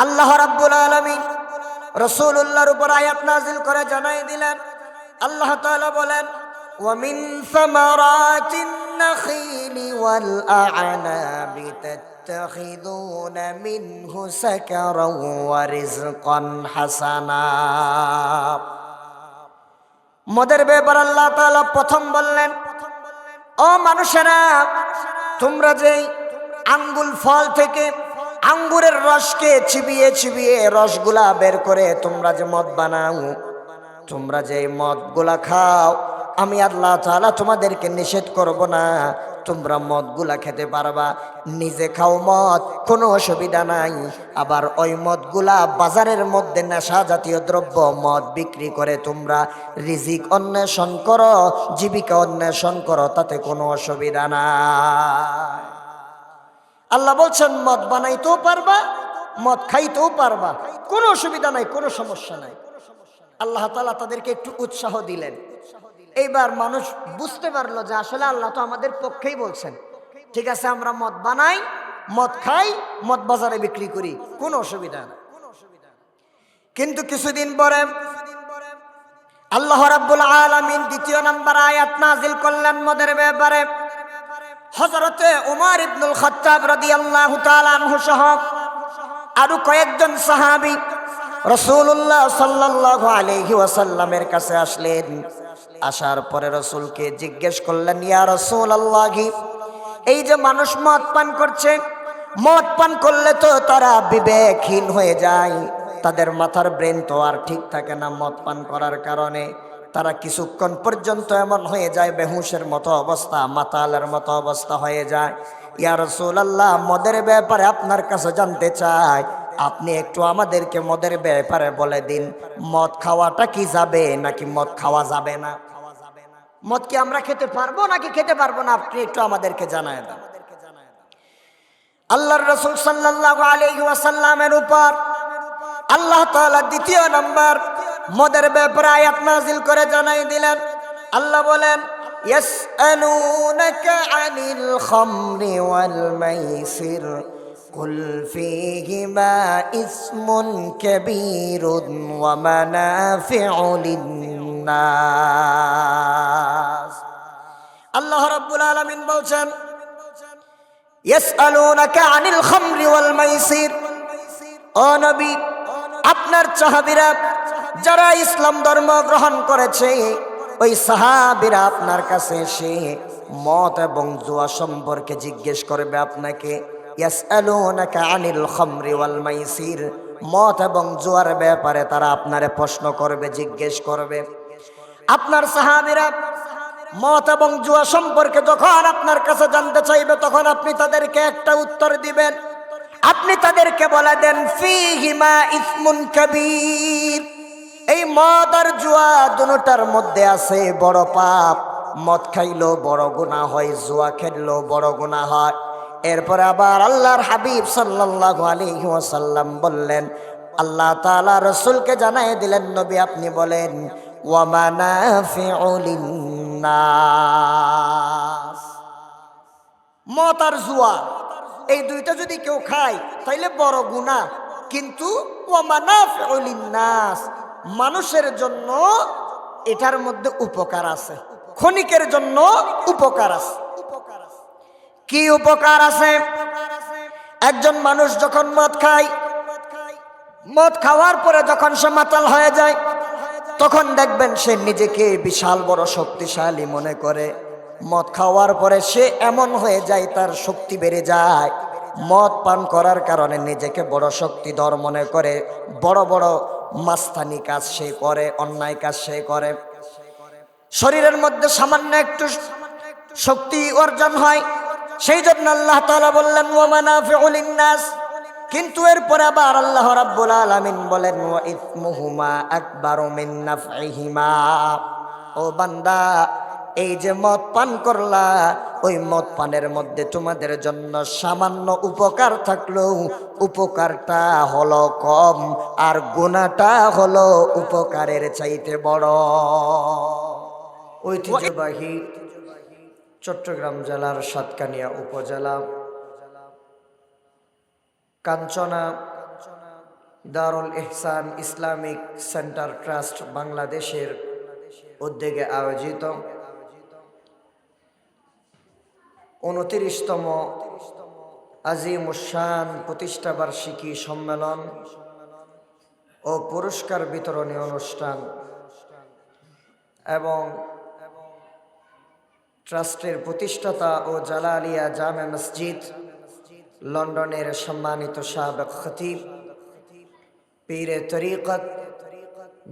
আল্লাহ রাব্বুল আলামিন রাসূলুল্লাহর উপর আয়াত নাযিল করে জানাই দিলেন। আল্লাহ তাআলা বলেন, ওয়া মিন সামারাতিন নাখিলি ওয়াল আ'নাবি তাত্তাখিযুনা মিনহু সাকারান ওয়া রিজকান হাসানা। মদের ব্যাপার আল্লাহ তাআলা প্রথম বললেন, ও মানুষেরা, তোমরা যেই আঙ্গুল ফল থেকে আঙ্গুরের রসকে চিবিয়ে চিবিয়ে রসগুলা বের করে তোমরা যে মদ বানাও, তোমরা যে মদগুলা খাও, আমি আল্লাহ তাআলা তোমাদেরকে নিষেধ করব না, তোমরা মদগুলা খেতে পারবা, নিজে খাও মদ, কোনো অসুবিধা নাই। আবার ওই মদগুলা বাজারের মধ্যে নেশা জাতীয় দ্রব্য মদ বিক্রি করে তোমরা রিজিক অন্বেষণ করো, জীবিকা অন্বেষণ করো, তাতে কোনো অসুবিধা নাই। আল্লাহ বলছেন মদ বানাইতেও পারবা, মদ খাইতেও পারবা, কোনো অসুবিধা নাই, কোনো সমস্যা নাই। আল্লাহ তাআলা তাদেরকে একটু উৎসাহ দিলেন। এইবার মানুষ বুঝতে পারলো যে আসলে আল্লাহ তো আমাদের পক্ষেই বলছেন। ঠিক আছে, আমরা মদ বানাই, মদ খাই, মদ বাজারে বিক্রি করি, কোনো অসুবিধা না। কিন্তু কিছুদিন পরে আল্লাহ রাব্বুল আলামিন দ্বিতীয় নাম্বার আয়াত নাযিল করলেন মদের ব্যাপারে। হযরতে উমর ইবনুল খাত্তাব রাদিয়াল্লাহু তাআলা আনহু সহ আরো কয়েকজন সাহাবী রাসূলুল্লাহ সাল্লাল্লাহু আলাইহি ওয়াসাল্লামের কাছে আসলেন। আসার পরে রাসূলকে জিজ্ঞেস করলেন, ইয়া রাসূলুল্লাহ, এই যে মানুষ মদ পান করছে, মদ পান করলে তো তারা বিবেকহীন হয়ে যায়, তাদের মাথার ব্রেন তো আর ঠিক থাকে না মদ পান করার কারণে, তারা কিছুক্ষণ পর্যন্ত এমন হয়ে যায় বেহুশের মতো অবস্থা, মাতালের মতো অবস্থা হয়ে যায়। ইয়া রাসূলুল্লাহ, মদের ব্যাপারে আপনার কাছে জানতে চাই, আপনি একটু আমাদেরকে মদের ব্যাপারে বলে দিন, মদ খাওয়াটা কি যাবে নাকি মদ খাওয়া যাবে না? মদ কি আমরা খেতে পারবো নাকি খেতে পারবো না, আপনি একটু আমাদেরকে জানায় দেন। আল্লাহর রাসূল সাল্লাল্লাহু আলাইহি ওয়াসাল্লামের উপর আল্লাহ তাআলা দ্বিতীয় নাম্বার মদের ব্যাপারে আয়াত নাযিল করে জানাই দিলেন। আল্লাহ বলেন, ইয়াসআলুনাকা আনিল খামরি ওয়াল মাইসির কুল ফীহিমা ইসমুন কাবীরুন ওয়া মানাফিউ লিন-নাস। আল্লাহ রাব্বুল আলামিন বলছেন, ইয়াসআলুনাকা আনিল খামরি ওয়াল মাইসির, ও নবী, আপনার সাহাবীরা যারা ইসলাম ধর্ম গ্রহণ করেছে, ওই সাহাবীরা আপনার কাছে এসে মদ এবং জুয়া সম্পর্কে জিজ্ঞেস করবে আপনাকে। ইয়াসআলুনাকা আনিল খামরি ওয়াল মাইসির, মদ এবং জুয়ার ব্যাপারে তারা আপনারে প্রশ্ন করবে, জিজ্ঞেস করবে। আপনার সাহাবীরা মদ এবং জুয়া সম্পর্কে যখন আপনার কাছে জানতে চাইবে, তখন আপনি তাদেরকে একটা উত্তর দিবেন। আপনি তাদেরকে বলে দেন, ফীহিমা ইসমুন কাবীর, এই মদ আর জুয়া দুটোটার মধ্যে আছে বড় পাপ। মদ খাইলেও বড় গুনাহ হয়, জুয়া খেললেও বড় গুনাহ হয়। এরপরে আবার আল্লাহর হাবিব সাল্লাল্লাহু আলাইহি ওয়াসাল্লাম বললেন, আল্লাহ তাআলা রাসূলকে জানাই দিলেন, নবী আপনি বলেন, ওয়া মানাফিউ লিন-নাস, মদ আর জুয়া এই দুইটা যদি কেউ খায় তাইলে বড় গুনাহ, কিন্তু ওয়া মানাফিউ লিন-নাস, মানুষের জন্য এটার মধ্যে উপকার আছে, ক্ষণিকের জন্য উপকার আছে। কি উপকার আছে? একজন মানুষ যখন মদ খায়, মদ খাওয়ার পরে যখন সে মাতাল হয়ে যায়, তখন দেখবেন সে নিজেকে বিশাল বড় শক্তিশালী মনে করে। মদ খাওয়ার পরে সে এমন হয়ে যায়, তার শক্তি বেড়ে যায়। মদ পান করার কারণে নিজেকে বড় শক্তিধর মনে করে, বড় বড় মাস্তানি কাজ সে করে, অন্যায় কাজ সে করে। শরীরের মধ্যে সামান্য একটু শক্তি অর্জন হয়, সেই জন্য আল্লাহ তাআলা বললেন, ওয়া মানাফিউ লিন-নাস। কিন্তু এরপরে আবার আল্লাহ রাব্বুল আলামিন বলেন, ওয়া ইসমুহুমা আকবারু মিন নাফইহিমা। ও বান্দা, এই যে মদ পান করলা, ওই মদ পানের মধ্যে তোমাদের জন্য সামান্য উপকার থাকলেও উপকারটা হলো কম, আর গুনাহটা হলো উপকারের চাইতে বড়। ঐতিহ্যবাহী চট্টগ্রাম জেলার সাতকানিয়া উপজেলা কাঞ্চনা দারুল ইহসান ইসলামিক সেন্টার ট্রাস্ট বাংলাদেশের উদ্যোগে আয়োজিত 29তম আজিমুশান প্রতিষ্ঠাবার্ষিকী সম্মেলন ও পুরস্কার বিতরণী অনুষ্ঠান এবং ট্রাস্টের প্রতিষ্ঠাতা ও জালালিয়া জামে মসজিদ লন্ডনের সম্মানিত সাবেক খতিব পীরে তরিকত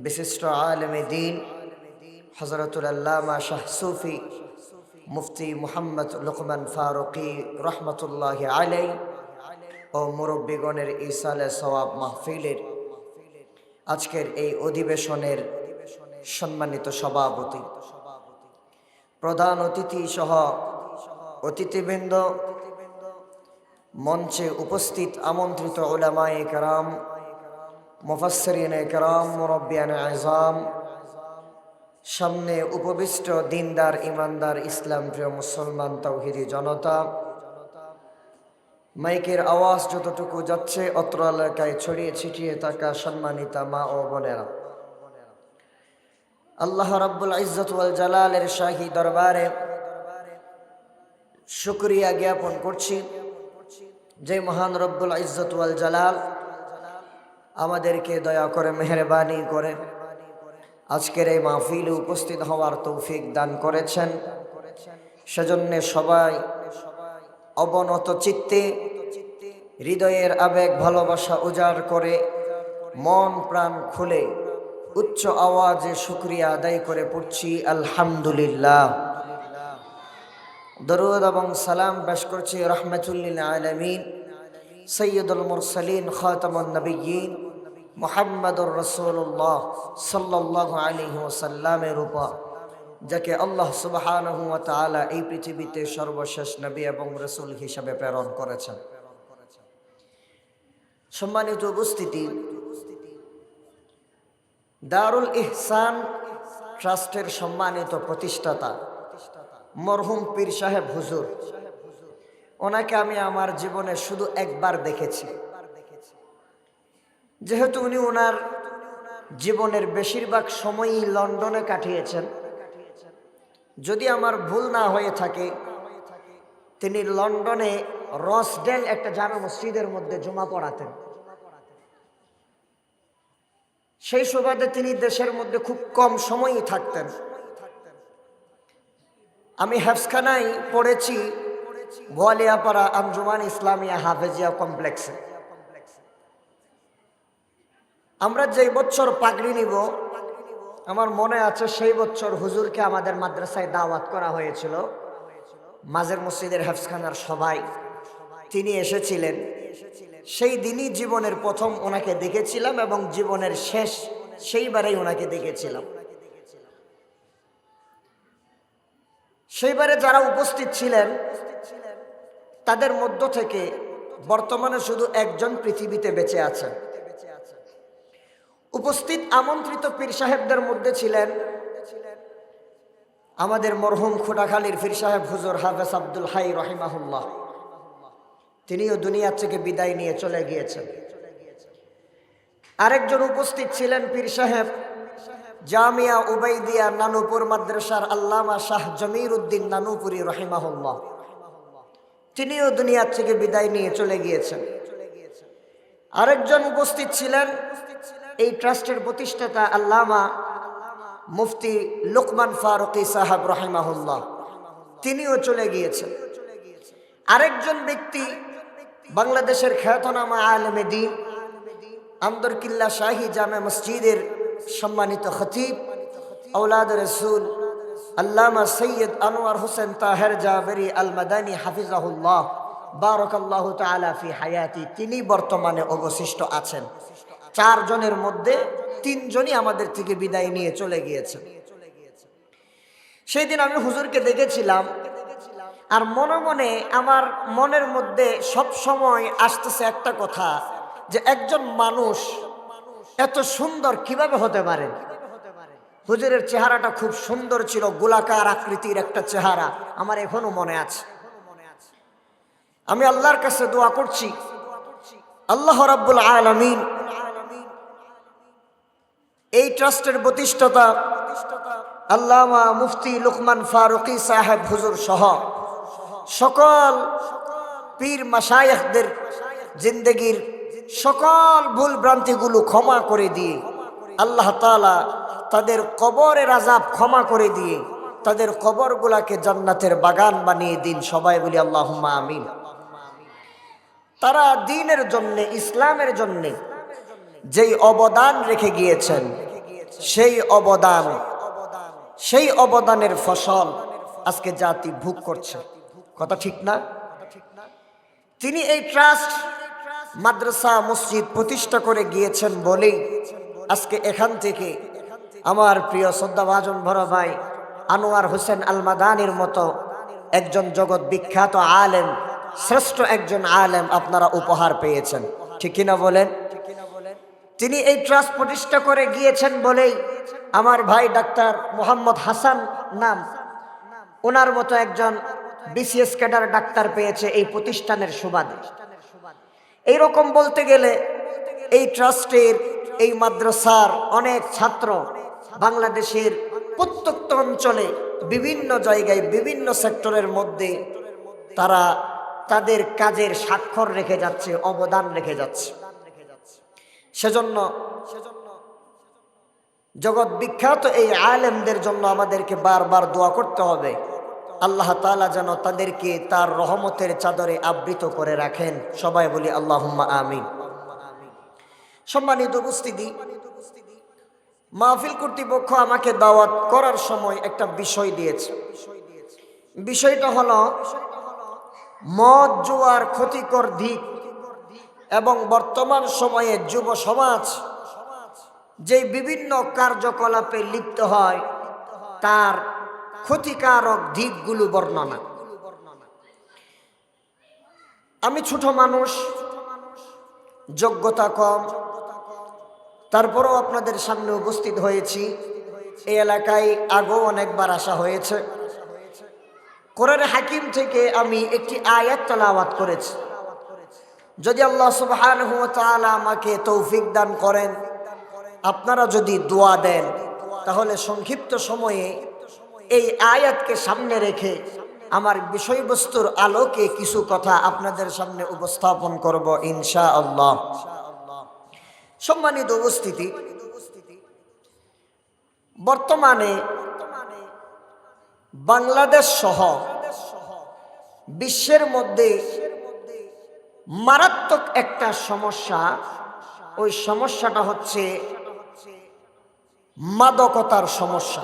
বিশিষ্ট আলেমে দ্বীন হযরতুল আল্লামা শাহ সুফি মুফতি মুহাম্মদ লুকমান ফারুকী রহমতুল্লাহি আলাইহি ও মুরব্বিগণের ইসালে সওয়াব মাহফিলের আজকের এই অধিবেশনের সম্মানিত সভাপতি, প্রধান অতিথি সহ অতিথিবৃন্দ, মঞ্চে উপস্থিত আমন্ত্রিত উলামায়ে কেরাম, মুফাসসিরিনে কেরাম, মুরব্বিয়ানে আযম, সামনে উপবিষ্ট দিনদার ইমানদার ইসলাম প্রিয় মুসলমান তাওহীদি জনতা, মাইকের আওয়াজ যতটুকু যাচ্ছে অত্র এলাকায় ছড়িয়ে ছিটিয়ে থাকা সম্মানিতা মা ও বোনেরা, আল্লাহ রাব্বুল ইজ্জত ওয়াল জালালের শাহী দরবারে শুকরিয়া জ্ঞাপন করছি যে মহান রব্বুল ইজ্জত ওয়াল জালাল আমাদেরকে দয়া করে মেহেরবানি করে আজকের এই মাহফিলে উপস্থিত হওয়ার তৌফিক দান করেছেন। সেজন্য সবাই অবনত চিত্তে হৃদয়ের আবেগ ভালোবাসা উজাড় করে মন প্রাণ খুলে উচ্চ আওয়াজে শুকরিয়া আদায় করে পড়ছি আলহামদুলিল্লাহ। দরুদ এবং সালাম পেশ করছি রাহমাতুল লিল আলামিন সাইয়্যিদুল মুরসালিন খাতামুন নবিয়্যিন মুহাম্মাদুর রাসূলুল্লাহ সাল্লাল্লাহু আলাইহি ওয়াসাল্লামের উপর, যাকে আল্লাহ সুবহানাহু ওয়া তাআলা এই পৃথিবীতে সর্বশেষ নবী এবং রাসূল হিসেবে প্রেরণ করেছেন। সম্মানিত উপস্থিতি, দারুল ইহসান ট্রাস্টের সম্মানিত প্রতিষ্ঠাতা মরহুম পীর সাহেব হুজুর, ওনাকে আমি আমার জীবনে শুধু একবার দেখেছি। যেহেতু উনি ওনার জীবনের বেশিরভাগ সময়ই লন্ডনে কাটিয়েছেন, যদি আমার ভুল না হয়ে থাকে তিনি লন্ডনে রসডেল একটা জামে মসজিদের মধ্যে জুমা পড়াতেন। সেই সুবাদে তিনি দেশের মধ্যে খুব কম সময়ই থাকতেন। আমি হেফজখানায় পড়েছি গোয়ালিয়াপাড়া আঞ্জুমান ইসলামিয়া হাফেজিয়া কমপ্লেক্সে। আমরা যেই বছর পাগড়ি নিব, আমার মনে আছে সেই বছর হুজুরকে আমাদের মাদ্রাসায় দাওয়াত করা হয়েছিল। মাঝের মসজিদের হেফজখানার সবাই তিনি এসেছিলেন। সেই দিনই জীবনের প্রথম ওনাকে দেখেছিলাম এবং জীবনের শেষ সেইবারেই ওনাকে দেখেছিলাম। সেইবারে যারা উপস্থিত ছিলেন তাদের মধ্য থেকে বর্তমানে শুধু একজন পৃথিবীতে বেঁচে আছেন। উপস্থিত আমন্ত্রিত পীর সাহেবদের মধ্যে ছিলেন আমাদের মরহুম খোটাখালীর পীর সাহেব হুজুর হাফেজ আব্দুল হাই রহিমাহুল্লাহ, তিনিও দুনিয়া থেকে বিদায় নিয়ে চলে গিয়েছেন। আরেকজন উপস্থিত ছিলেন পীর সাহেব জামিয়া উবাইদিয়া নানুপুর মাদ্রাসার আল্লামা শাহ জমির উদ্দিন নানুপুরি রহিমাহুল্লাহ, তিনিও দুনিয়া থেকে বিদায় নিয়ে চলে গিয়েছেন। আরেকজন উপস্থিত ছিলেন এই ট্রাস্টের প্রতিষ্ঠাতা আল্লামা মুফতি লুকমান ফারুকী সাহেব রহিমাহুল্লাহ, তিনিও চলে গিয়েছেন। আরেকজন ব্যক্তি বাংলাদেশের খ্যাতনামা আলেমে দ্বীন আন্দরকিল্লা শাহী জামে মসজিদের সম্মানিত খতিব আওলাদ রাসূল আল্লামা সৈয়দ আনোয়ার হোসেন তাহের জাবেরি আল মাদানী হাফিজাহুল্লাহ বারাকাল্লাহু তাআলা ফি হায়াতি, তিনি বর্তমানে অবশিষ্ট আছেন। 4 জনের মধ্যে 3 জনই আমাদের থেকে বিদায় নিয়ে চলে গিয়েছেন। সেই দিন আমি হুজুরকে দেখেছিলাম, আর মনে মনে আমার মনের মধ্যে সব সময় আসতেছে একটা কথা, যে একজন মানুষ এত সুন্দর কিভাবে হতে পারে। হুজুরের চেহারাটা খুব সুন্দর ছিল, গোলাকার আকৃতির একটা চেহারা, আমার এখনো মনে আছে। আমি আল্লাহর কাছে দোয়া করছি, আল্লাহ রাব্বুল আলামিন এই ট্রাস্টের প্রতিষ্ঠাতা আল্লামা মুফতি লুকমান ফারুকী সাহেব হুজুর সহ সকল পীর মাশায়েখদের জিন্দেগির সকল ভুল ভ্রান্তিগুলো ক্ষমা করে দিয়ে আল্লাহ তাআলা তাদের কবরের আযাব ক্ষমা করে দিয়ে তাদের কবরগুলাকে জান্নাতের বাগান বানিয়ে দিন। সবাই বলি আল্লাহুম্মা আমিন। তারা দ্বীনের জন্য, ইসলামের জন্য যেই অবদান রেখে গিয়েছেন, সেই অবদানের ফসল আজকে জাতি ভোগ করছে। কথা ঠিক না? তিনি এই ট্রাস্ট, মাদ্রাসা, মসজিদ প্রতিষ্ঠা করে গিয়েছেন বলেই আজকে এখান থেকে আমার প্রিয় শ্রদ্ধাভাজন বড় ভাই আনোয়ার হোসেন আল মাদানির মতো একজন জগৎ বিখ্যাত আলেম, শ্রেষ্ঠ একজন আলেম আপনারা উপহার পেয়েছেন। ঠিক কিনা বলেন? তিনি এই ট্রাস্ট প্রতিষ্ঠা করে গিয়েছেন বলেই আমার ভাই ডাক্তার মোহাম্মদ হাসান নাম, ওনার মতো একজন বিসিএস ক্যাডার ডাক্তার পেয়েছে এই প্রতিষ্ঠানের সুবাদে। এইরকম বলতে গেলে এই ট্রাস্টের, এই মাদ্রাসার অনেক ছাত্র বাংলাদেশের প্রত্যন্ত অঞ্চলে বিভিন্ন জায়গায় বিভিন্ন সেক্টরের মধ্যে তারা তাদের কাজের স্বাক্ষর রেখে যাচ্ছে, অবদান রেখে যাচ্ছে। সেজন্য জগৎ বিখ্যাত এই আলেমদের জন্য আমাদেরকে বারবার দোয়া করতে হবে, আল্লাহ তাআলা যেন তাদেরকে তার রহমতের চাদরে আবৃত করে রাখেন। সবাই বলি আল্লাহুম্মা আমিন। সম্মানিত উপস্থিতি, মাহফিল কর্তৃপক্ষ আমাকে দাওয়াত করার সময় একটা বিষয় দিয়েছে। বিষয়টা হলো মদ জুয়ার ক্ষতিকর দিক এবং বর্তমান সময়ে যুব সমাজ যে বিভিন্ন কার্যকলাপে লিপ্ত হয় তার ক্ষতিকারক দিকগুলো বর্ণনা। আমি ছোট মানুষ, যোগ্যতা কম, তারপরও আপনাদের সামনে উপস্থিত হয়েছি। এই এলাকায় আগেও অনেকবার আসা হয়েছে। কোরআন হাকিম থেকে আমি একটি আয়াত তেলাওয়াত করেছি। যদি আল্লাহ সুবহানাহু ওয়া তাআলা আমাকে তৌফিক দান করেন, আপনারা যদি দোয়া দেন, তাহলে সংক্ষিপ্ত সময়ে এই আয়াতকে সামনে রেখে আমার বিষয়বস্তুর আলোকে কিছু কথা আপনাদের সামনে উপস্থাপন করব ইনশাআল্লাহ। সম্মানিত উপস্থিতি, বর্তমানে বাংলাদেশ সহ বিশ্বের মধ্যে মারাত্মক একটা সমস্যা, ওই সমস্যাটা হচ্ছে মাদকতার সমস্যা।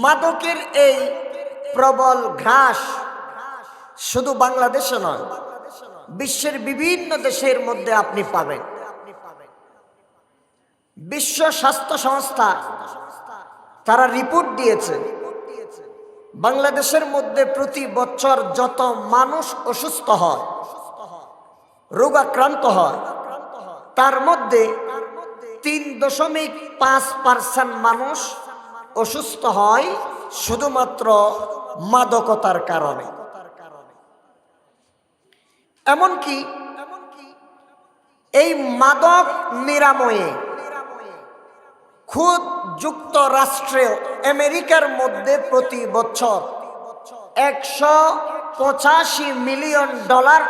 মাদকের এই প্রবল ঘ্রাস শুধু বাংলাদেশে নয়, বিশ্বের বিভিন্ন দেশের মধ্যে আপনি পাবেন। বিশ্ব স্বাস্থ্য সংস্থা তারা রিপোর্ট দিয়েছে, বাংলাদেশের মধ্যে প্রতি বছর যত মানুষ অসুস্থ হয়, রোগাক্রান্ত হয়, তার মধ্যে 3.5% মানুষ অসুস্থ হয় শুধুমাত্র মাদকতার কারণে। এমনকি এই মাদক নিরাময়ে খুদ যুক্তরাষ্ট্রে, আমেরিকার মধ্যে প্রতি বছর $185 মিলিয়ন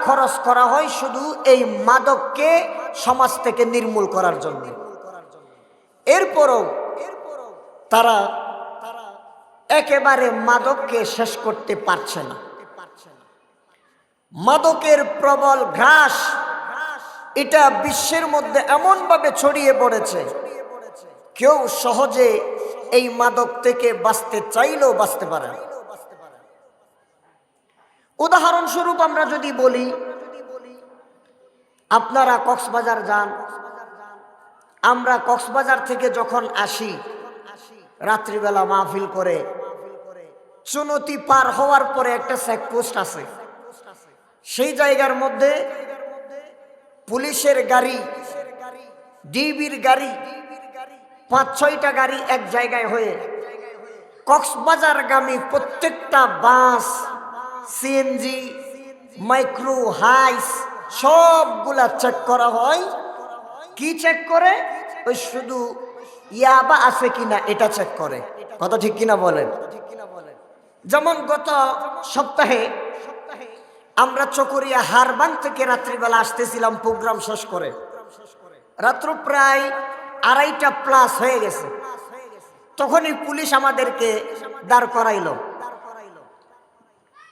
খরচ করা হয় শুধু এই মাদককে সমাজ থেকে নির্মূল করার জন্য। এরপরও তারা একেবারে মাদককে শেষ করতে পারছে না। মাদকের প্রবল ঘ্রাস এটা বিশ্বের মধ্যে এমনভাবে ছড়িয়ে পড়েছে, কেউ সহজে এই মাদক থেকে বাঁচতে চাইলেও বাঁচতে পারে না। উদাহরণস্বরূপ আমরা যদি বলি, আপনারা কক্সবাজার যান, আমরা কক্সবাজার থেকে যখন আসি রাত্রিবেলা মাহফিল করে, চুনতি পার হওয়ার পরে একটা চেকপোস্ট আছে, সেই জায়গার মধ্যে পুলিশের গাড়ি, ডিবির গাড়ি, 5-6টা গাড়ি এক জায়গায় হয়ে কক্সবাজারগামী প্রত্যেকটা বাস, সিএনজি, মাইক্রো, হাইস সবগুলা চেক করা হয়। কি চেক করে? ওই শুধু ইয়াবা আছে কিনা এটা চেক করে। কথা ঠিক কিনা বলেন? যেমন গত সপ্তাহে আমরা চকরিয়া হারবাং থেকে রাত্রিবেলা আসতেছিলাম প্রোগ্রাম শেষ করে, রাত্র প্রায় 2:30 হয়ে গেছে। তখনই পুলিশ আমাদেরকে দাঁড় করাইল।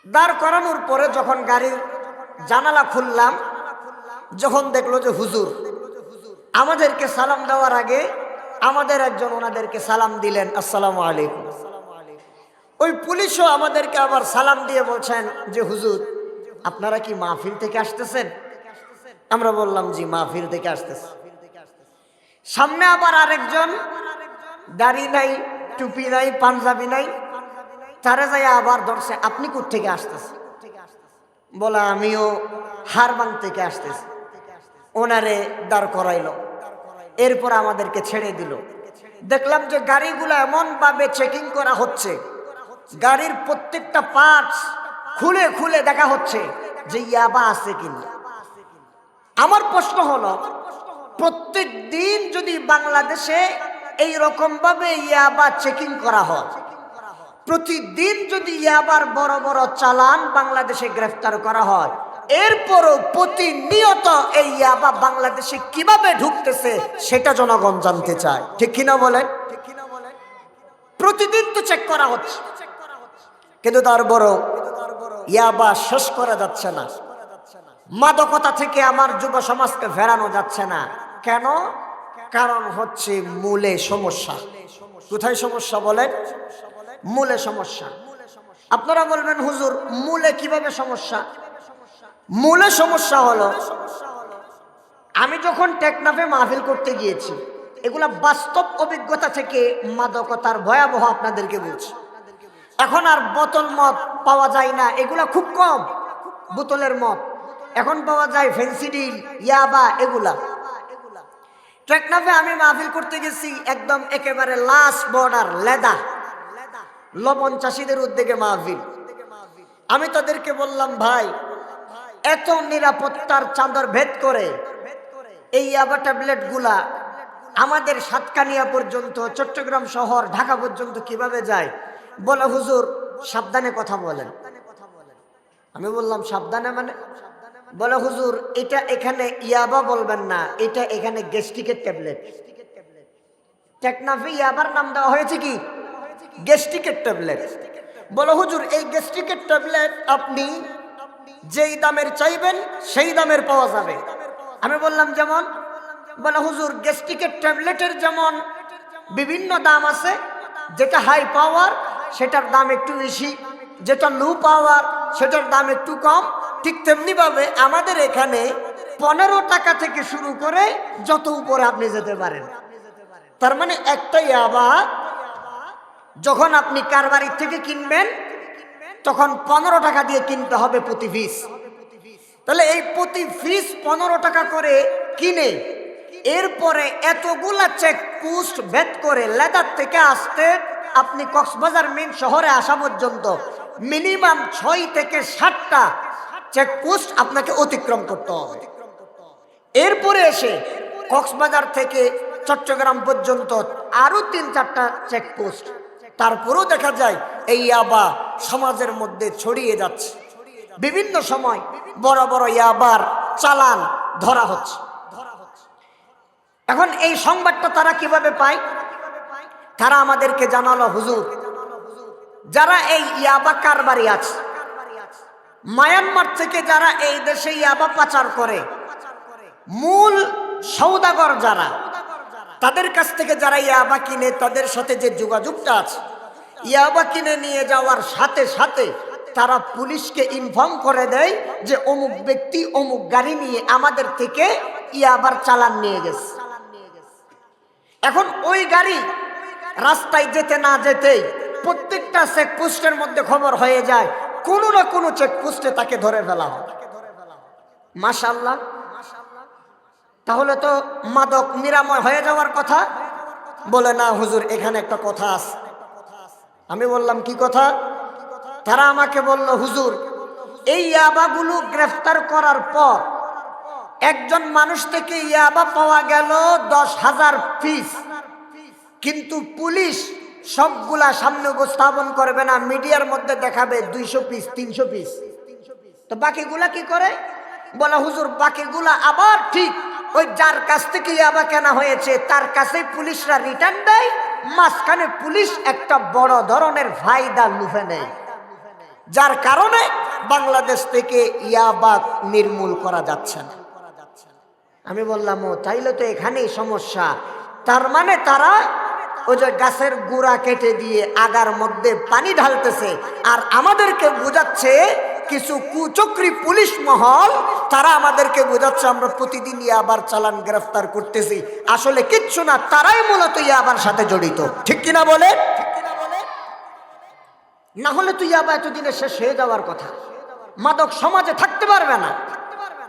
দাঁড় করানোর পরে যখন গাড়ির জানালা খুললাম, যখন দেখলো যে হুজুর, আমাদেরকে সালাম দেওয়ার আগে আমাদের একজন ওনাদেরকে সালাম দিলেন, আসসালামু আলাইকুম। ওই পুলিশও আমাদেরকে আবার সালাম দিয়ে বলছেন যে হুজুর, আপনারা কি মাহফিল থেকে আসতেছেন? আমরা বললাম জি, মাহফিল থেকে আসতেছি। সামনে আবার আরেকজন, দাড়ি নাই, টুপি নাই, পাঞ্জাবি নাই, তারা যাই আবার ধরছে, আপনি কোত্থেকে আসতেছেন? বলা আমিও হারবাং থেকে আসতেছি। ওনারে দাঁড় করাইলো, এরপর আমাদেরকে ছেড়ে দিল। দেখলাম যে গাড়িগুলো এমন ভাবে চেকিং করা হচ্ছে, গাড়ির প্রত্যেকটা পার্টস খুলে খুলে দেখা হচ্ছে যে ইয়াবা আছে কিনা। আমার প্রশ্ন হলো, প্রত্যেক দিন যদি বাংলাদেশে এই রকম ভাবে ইয়াবা চেকিং করা হয়, প্রতিদিন যদি ইয়াবার বড় বড় চালান বাংলাদেশে গ্রেফতার করা হয়, এরপরও প্রতিনিয়ত এই ইয়াবা বাংলাদেশে কিভাবে ঢুকতেছে সেটা জনগণ জানতে চায়। ঠিক কিনা বলেন? প্রতিদিন তো চেক করা হচ্ছে, কিন্তু তারপরও ইয়াবা শেষ করা যাচ্ছে না। মাদকতা থেকে আমার যুব সমাজকে ফেরানো যাচ্ছে না। কেন? কারণ হচ্ছে মূলে সমস্যা। কোথায় সমস্যা বলেন? মূলে সমস্যা। আপনারা বলবেন হুজুর, মূলে কিভাবে সমস্যা? মূলে সমস্যা হলো, আমি যখন টেকনাফে মাহফিল করতে গিয়েছি, এগুলা বাস্তব অভিজ্ঞতা থেকে মাদকতার ভয়াবহ আপনাদেরকে বলছি। এখন আর বোতল মদ পাওয়া যায় না, এগুলা খুব কম। বোতলের মদ এখন পাওয়া যায় ফেন্সিডিল, ইয়াবা, এগুলা। টেকনাফে আমি মাহফিল করতে গেছি, একদম একেবারে লাস্ট বর্ডার লেদা, লবণ চাষিদের উদ্যোগে মাহফিল। আমি তাদেরকে বললাম, ভাই, এত নিরাপত্তার চাদর ভেদ করে এই ইয়াবা ট্যাবলেট গুলা আমাদের সাতকানিয়া পর্যন্ত, চট্টগ্রাম শহর, ঢাকা পর্যন্ত কিভাবে যায়? বলে হুজুর সাবধানে কথা বলেন। আমি বললাম সাবধানে মানে? বলে হুজুর, এটা এখানে ইয়াবা বলবেন না, এটা এখানে গ্যাস্ট্রিকের ট্যাবলেট। টেকনাফে ইয়াবার নাম দেওয়া হয়েছে কি? গ্যাস্ট্রিকের ট্যাবলেট। বলে হুজুর, এই গ্যাস্ট্রিকের ট্যাবলেট আপনি যেই দামের চাইবেন সেই দামের পাওয়া যাবে। আমি বললাম যেমন? বলে হুজুর, গ্যাস্ট্রিকের ট্যাবলেটের যেমন বিভিন্ন দাম আছে, যেটা হাই পাওয়ার সেটার দাম একটু বেশি, যেটা লো পাওয়ার সেটার দাম একটু কম। ঠিক তেমনি ভাবে আমাদের এখানে 15 টাকা থেকে শুরু করে যত উপরে আপনি যেতে পারেন। তার মানে একটা ইয়াবা যখন আপনি কারবারির থেকে কিনবেন, তখন 15 টাকা দিয়ে কিনতে হবে প্রতি পিস। তাহলে এই প্রতি পিস 15 টাকা করে কিনে, এরপরে এতগুলা চেকপোস্ট ভেদ করে লেদার থেকে আসতে আপনি কক্সবাজার মেইন শহরে আসা পর্যন্ত মিনিমাম 6 থেকে 7টা চেকপোস্ট আপনাকে অতিক্রম করতে হবে। এরপরে এসে কক্সবাজার থেকে চট্টগ্রাম পর্যন্ত আরো 3-4টা চেকপোস্ট। তারপরেও দেখা যায় এই ইয়াবা সমাজের মধ্যে ছড়িয়ে যাচ্ছে। বিভিন্ন সময় বড় বড় ইয়াবার চালান ধরা হচ্ছে। এখন এই সংবাদটা তারা কিভাবে পায়? তারা আমাদেরকে জানালো, হুজুর, যারা এই ইয়াবা কারবারি আছে, মায়ানমার থেকে যারা এই দেশে ইয়াবা পাচার করে, মূল সওদাগর যারা, তাদের কাছ থেকে যারা ইয়াবা কিনে, তাদের সাথে যে যোগাযোগটা আছে, ইয়াবা কিনে নিয়ে যাওয়ার সাথে সাথে তারা পুলিশকে ইনফর্ম করে দেয় যে অমুক ব্যক্তি অমুক গাড়ি নিয়ে আমাদের থেকে ইয়াবার চালান নিয়ে গেছে। এখন ওই গাড়ি রাস্তায় যেতে না যেতেই প্রত্যেকটা চেকপোস্টের মধ্যে খবর হয়ে যায়, কোনো না কোনো চেকপোস্টে তাকে ধরে ফেলা হয়। মাশাআল্লাহ, তাহলে তো মাদক নিরাময় হয়ে যাওয়ার কথা। বলে না হুজুর, এখানে একটা কথা আছে। আমি বললাম কি কথা? তারা আমাকে বলল, হুজুর, এই ইয়াবাগুলো গ্রেফতার করার পর একজন মানুষ থেকে ইয়াবা পাওয়া গেল 10,000 পিস, কিন্তু পুলিশ সবগুলা সামনে উপস্থাপন করবে না, মিডিয়ার মধ্যে দেখাবে 200 পিস 300 পিস। তো বাকিগুলা কি করে? বলে হুজুর বাকিগুলা আবার ঠিক ওই যার কাছ থেকে ইয়াবা কেনা হয়েছে তার কাছে পুলিশরা রিটার্ন দেয়, মাঝখানে পুলিশ একটা বড় ধরনের ফায়দা লুফে নেয়, যার কারণে বাংলাদেশ থেকে ইয়াবা নির্মূল করা যাচ্ছে না। আমি বললাম ও তাইলে তো এখানেই সমস্যা। তার মানে তারা ওই যে গাছের গুড়া কেটে দিয়ে আগার মধ্যে পানি ঢালতেছে, আর আমাদেরকে বোঝাচ্ছে কিছু কুচক্রী পুলিশ মহল, তারা আমাদেরকে বোঝাচ্ছে আমরা প্রতিদিন ইয়াবার চালান গ্রেফতার করতেছি। আসলে কিচ্ছু না, তারাই মূলত ইয়াবার সাথে জড়িত। ঠিক কিনা বলে? না হলে তো ইয়াবা এতদিনে শেষ হয়ে যাওয়ার কথা, মাদক সমাজে থাকতে পারবে না।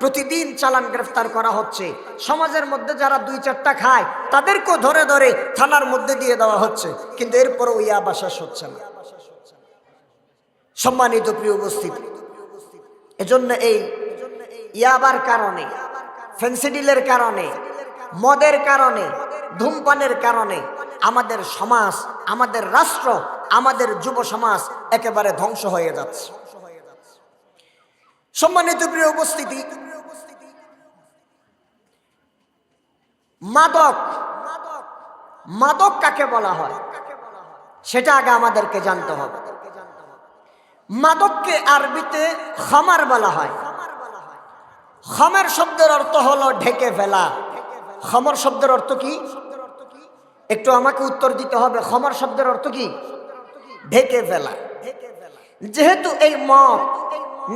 প্রতিদিন চালান গ্রেফতার করা হচ্ছে, সমাজের মধ্যে যারা 2-4টা খায় তাদেরকেও ধরে ধরে থানার মধ্যে দিয়ে দেওয়া হচ্ছে, কিন্তু এরপরও ইয়াবা শেষ হচ্ছে না। সম্মানিত প্রিয় উপস্থিতি, এজন্য এই ইয়াবার কারণে, ফেন্সিডিলের কারণে, মদের কারণে, ধূমপানের কারণে আমাদের সমাজ, আমাদের রাষ্ট্র, আমাদের যুব সমাজ একেবারে ধ্বংস হয়ে যাচ্ছে। সম্মানিত প্রিয় উপস্থিতি, মাদক, মাদক কাকে বলা হয় সেটা আগে আমাদেরকে জানতে হবে। মাদককে আরবিতে খামার বলা হয়। খামার শব্দের অর্থ হলো ঢেকে ফেলা। খামার শব্দের অর্থ কি? একটু আমাকে উত্তর দিতে হবে। খামার শব্দের অর্থ কি? ঢেকে ফেলা। যেহেতু এই মদ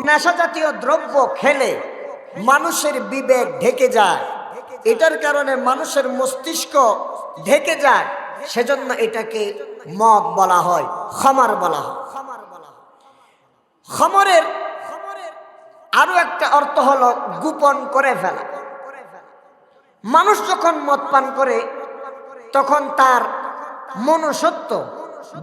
নেশা জাতীয় দ্রব্য খেলে মানুষের বিবেক ঢেকে যায়, এটার কারণে মানুষের মস্তিষ্ক ঢেকে যায়, সেজন্য এটাকে মদ বলা হয়, খামার বলা হয়। খামারের আরো একটা অর্থ হলো গোপন করে ফেলা। মানুষ যখন মদ পান করে তখন তার মনুষ্যত্ব,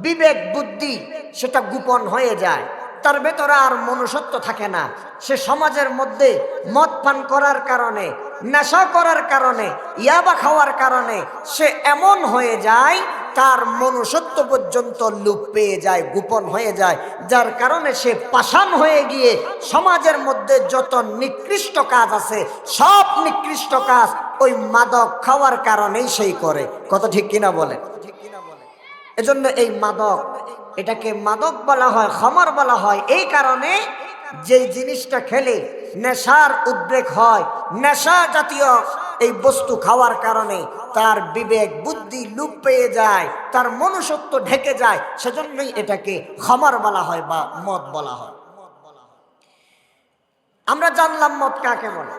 বিবেক, বুদ্ধি সেটা গোপন হয়ে যায়, তার ভেতরে আর মনুষ্যত্ব থাকে না। সে সমাজের মধ্যে মদ পান করার কারণে, নেশা করার কারণে, ইয়াবা খাওয়ার কারণে সে এমন হয়ে যায় তার মনুষ্যত্ব পর্যন্ত লুপ পেয়ে যায়, গোপন হয়ে যায়, যার কারণে সে পাষাণ হয়ে গিয়ে সমাজের মধ্যে যত নিকৃষ্ট কাজ আছে সব নিকৃষ্ট কাজ ওই মাদক খাওয়ার কারণেই সেই করে। কত ঠিক কিনা বলেন? এজন্য এই মাদক, এটাকে মাদক বলা হয়, খামার বলা হয় এই কারণে যে জিনিসটা খেলে নেশার উদ্রেক হয়, নেশা জাতীয় এই বস্তু খাওয়ার কারণে তার বিবেক বুদ্ধি লুপ পেয়ে যায়, তার মনুষ্যত্ব ঢেকে যায়, সেজন্যই এটাকে খামার বলা হয় বা মদ বলা হয়। আমরা জানলাম মদ কাকে বলে,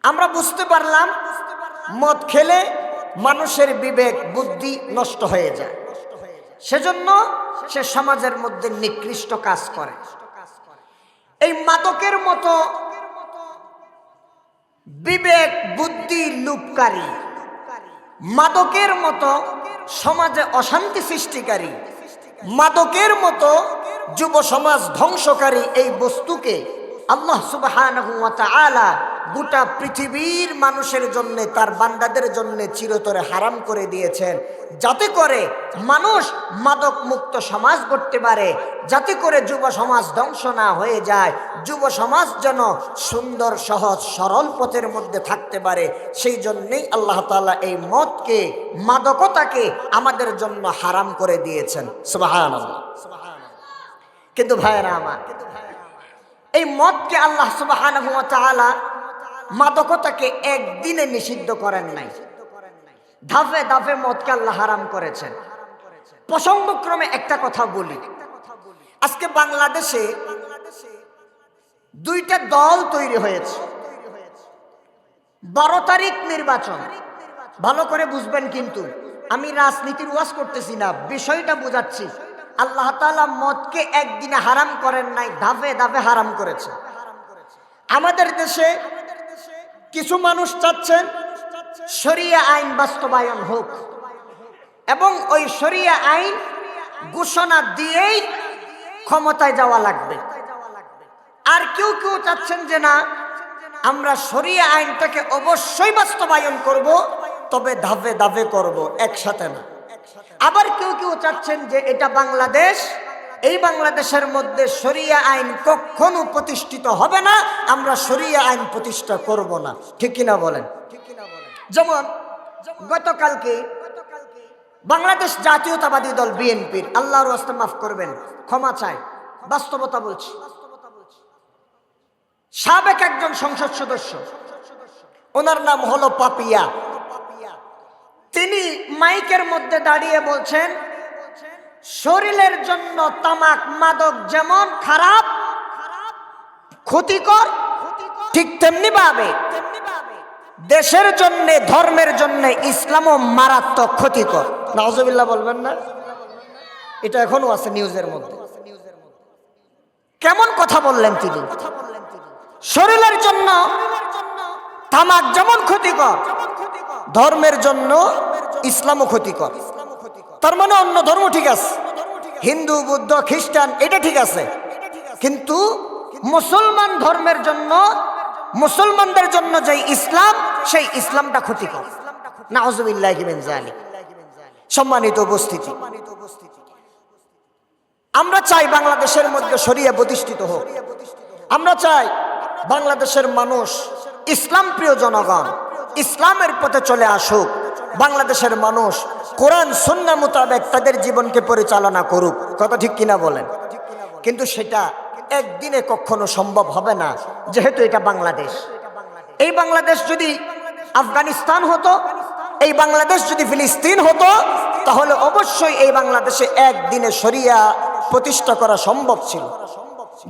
আমরা বুঝতে পারলাম মদ খেলে মানুষের বিবেক বুদ্ধি নষ্ট হয়ে যায়, সেজন্য সে সমাজের মধ্যে নিকৃষ্ট কাজ করে। এই মাদকের মতো বিবেক বুদ্ধি লুপকারী, মাদকের মতো সমাজে অশান্তি সৃষ্টিকারী, মাদকের মতো যুব সমাজ ধ্বংসকারী এই বস্তুকে আল্লাহ সুবহানাহু ওয়া তাআলা গোটা পৃথিবীর মানুষের জন্য, তার বান্দাদের জন্য চিরতরে হারাম করে দিয়েছেন, যাতে করে মানুষ মাদক মুক্ত সমাজ গড়তে পারে, যাতে করে যুব সমাজ ধ্বংস না হয়ে যায়, যুব সমাজ যেন সুন্দর সহজ সরল পথের মধ্যে থাকতে পারে। সেই জন্যেই আল্লাহ তাআলা এই মদকে, মাদকতাকে আমাদের জন্য হারাম করে দিয়েছেন। সুবহানাল্লাহ। কিন্তু ভাইয়েরা আমার, এই মদকে আল্লাহ সুবহানাহু ওয়া তাআলা মাদকতাকে একদিনে নিষিদ্ধ করেন নাই, ধাপে ধাপে মদকে আল্লাহ হারাম করেছেন। প্রসঙ্গক্রমে একটা কথা বলি, আজকে বাংলাদেশে 2টা দল তৈরি হয়েছে। 12 তারিখ নির্বাচন, ভালো করে বুঝবেন, কিন্তু আমি রাজনীতির ওয়াজ করতেছি না, বিষয়টা বুঝাচ্ছি। আল্লাহ তাআলা মদকে একদিনে হারাম করেন নাই, ধাপে ধাপে হারাম করেছে। আমাদের দেশে কিছু মানুষ চাচ্ছেন শরিয়া আইন বাস্তবায়ন হোক এবং ওই শরিয়া আইন ঘোষণা দিয়েই ক্ষমতায় যাওয়া লাগবে। আর কেউ কেউ চাচ্ছেন যে না, আমরা শরিয়া আইনটাকে অবশ্যই বাস্তবায়ন করব, তবে ধাপে ধাপে করব, একসাথে না। আবার কেউ কেউ চাচ্ছেন যে এটা বাংলাদেশ, এই বাংলাদেশের মধ্যে শরিয়া আইন কখনো প্রতিষ্ঠিত হবে না, আমরা শরিয়া আইন প্রতিষ্ঠা করব না, ঠিক কিনা বলেন? যেমন গতকালকে বাংলাদেশ জাতীয়তাবাদী দল বিএনপির, আল্লাহর রাস্তে মাফ করবেন, ক্ষমা চাই, বাস্তবতা বলছি, সাবেক একজন সংসদ সদস্য, ওনার নাম হলো পাপিয়া, তিনি মাইকের মধ্যে দাঁড়িয়ে বলছেন শরীরের জন্য তামাক মাদক যেমন খারাপ ক্ষতিকর, ঠিক তেমনি ভাবে দেশের জন্য, ধর্মের জন্য ইসলামও মারাত্মক ক্ষতিকর। নাউজুবিল্লাহ বলবেন না? এটা এখনো আছে নিউজের মধ্যে। কেমন কথা বললেন তিনি? শরীরের জন্য তামাক যেমন ক্ষতিকর, ধর্মের জন্য ইসলামও ক্ষতিকর। তার মানে অন্য ধর্ম ঠিক আছে, হিন্দু, বৌদ্ধ, খ্রিস্টান, এটা ঠিক আছে, কিন্তু মুসলমান ধর্মের জন্য, মুসলমানদের জন্য যে ইসলাম, সেই ইসলামটা ক্ষতিকর। নাউজুবিল্লাহি মিন যালিক। সম্মানিত উপস্থিতি, আমরা চাই বাংলাদেশের মধ্যে শরিয়া প্রতিষ্ঠিত হোক। আমরা চাই বাংলাদেশের মানুষ, ইসলাম প্রিয় জনগণ, ইসলামের পথে চলে আসুক। বাংলাদেশের মানুষ কোরআন সুন্নাহ মোতাবেক তাদের জীবনকে পরিচালনা করুক। কথা ঠিক কিনা বলেন? কিন্তু সেটা একদিনে কখনো সম্ভব হবে না, যেহেতু এটা বাংলাদেশ। এই বাংলাদেশ যদি আফগানিস্তান হতো, এই বাংলাদেশ যদি ফিলিস্তিন হতো, তাহলে অবশ্যই এই বাংলাদেশে একদিনে শরিয়া প্রতিষ্ঠা করা সম্ভব ছিল।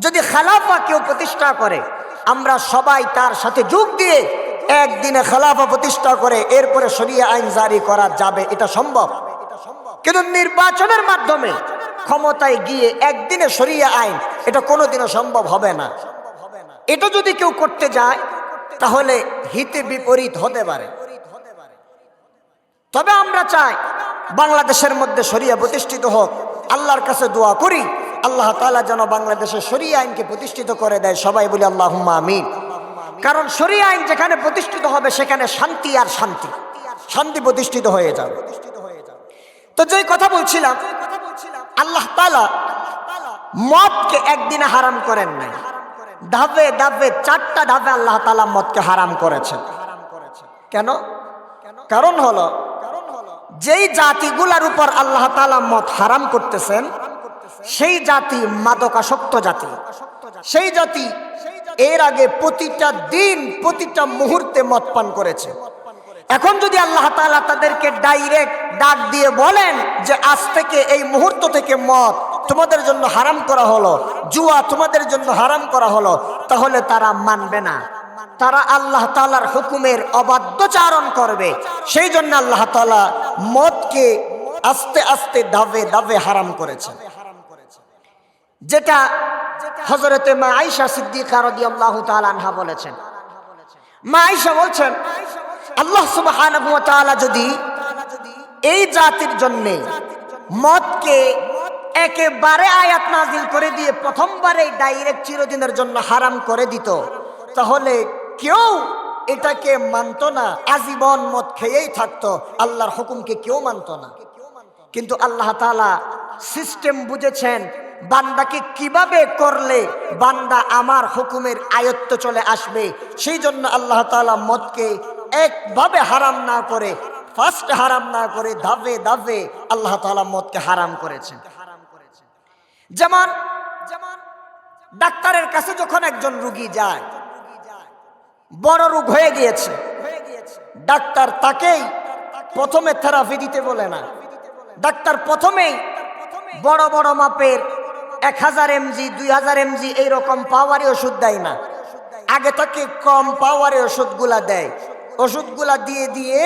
যদি খেলাফা কেউ প্রতিষ্ঠা করে, আমরা সবাই তার সাথে যোগ দিয়ে একদিনে খেলাফা প্রতিষ্ঠা করে এরপরে শরিয়া আইন জারি করা যাবে, এটা সম্ভব। কিন্তু নির্বাচনের মাধ্যমে ক্ষমতায় গিয়ে একদিনে শরিয়া আইন, এটা কোনোদিনও সম্ভব হবে না। এটা যদি কেউ করতে যায় তাহলে হিতে বিপরীত হতে পারে। তবে আমরা চাই বাংলাদেশের মধ্যে শরিয়া প্রতিষ্ঠিত হোক। আল্লাহর কাছে দোয়া করি আল্লাহ তাআলা যেন বাংলাদেশে শরিয়া আইনকে প্রতিষ্ঠিত করে দেয়। সবাই বলি আল্লাহুম্মা আমিন। কারণ শরিয়া আইন যেখানে প্রতিষ্ঠিত হবে সেখানে শান্তি আর শান্তি, শান্তি প্রতিষ্ঠিত হয়ে যাবে। তো যেই কথা বলছিলাম, আল্লাহ তাআলা মদকে একদিনে হারাম করেন নাই, ধাপে ধাপে, 4টা ধাপে আল্লাহ তাআলা মদকে হারাম করেছেন। কেন? কারণ হলো যেই জাতিগুলার উপর আল্লাহ তাআলা মদ হারাম করতেছেন, সেই জাতি মাদকাসক্ত জাতি। সেই জাতি এর আগে প্রতিটা দিন, প্রতিটা মুহূর্তে মদ পান করেছে। এখন যদি আল্লাহ তাআলা তাদেরকে ডাইরেক্ট ডাক দিয়ে বলেন যে আজ থেকে, এই মুহূর্ত থেকে মদ তোমাদের জন্য হারাম করা হলো, জুয়া তোমাদের জন্য হারাম করা হলো, তাহলে তারা মানবে না। তারা আল্লাহ তাআলার হুকুমের অবাধ্যচারণ করবে। সেই জন্য আল্লাহ তাআলা মদকে আস্তে আস্তে ধাপে ধাপে হারাম করেছে। যেটা হযরতে মা আয়েশা সিদ্দিকা রাদিয়াল্লাহু তাআলা আনহা বলেছেন। মা আয়েশা বলছেন, আল্লাহ সুবহানাহু ওয়া তাআলা যদি এই জাতির জন্য মদকে একেবারে আয়াত নাজিল করে দিয়ে প্রথমবারে ডাইরেক্ট চিরদিনের জন্য হারাম করে দিত, তাহলে কেউ এটাকে মানত না, আজীবন মদ খেয়েই থাকতো, আল্লাহর হুকুমকে কেউ মানত না। কিন্তু আল্লাহ তাআলা সিস্টেম বুঝেছেন, বান্দাকে কিভাবে করলে বান্দা আমার হুকুমের আয়ত্ত চলে আসবে। সেই জন্য আল্লাহ তাআলা মদকে একভাবে হারাম না করে, ফার্স্ট হারাম না করে, ধাপে ধাপে আল্লাহ তাআলা মদকে হারাম করেছেন। যেমন ডাক্তারের কাছে যখন একজন রোগী যায়, বড় রোগ হয়ে গিয়েছে, ডাক্তার তাকেই প্রথমে থেরাপি দিতে বলে না। ডাক্তার প্রথমেই বড় বড় মাপের 1000 mg 2000 mg এইরকম পাওয়ারে ওষুধ দেয় না। আগে তাকে কম পাওয়ারে ওষুধগুলা দেয়। ওষুধগুলা দিয়ে দিয়ে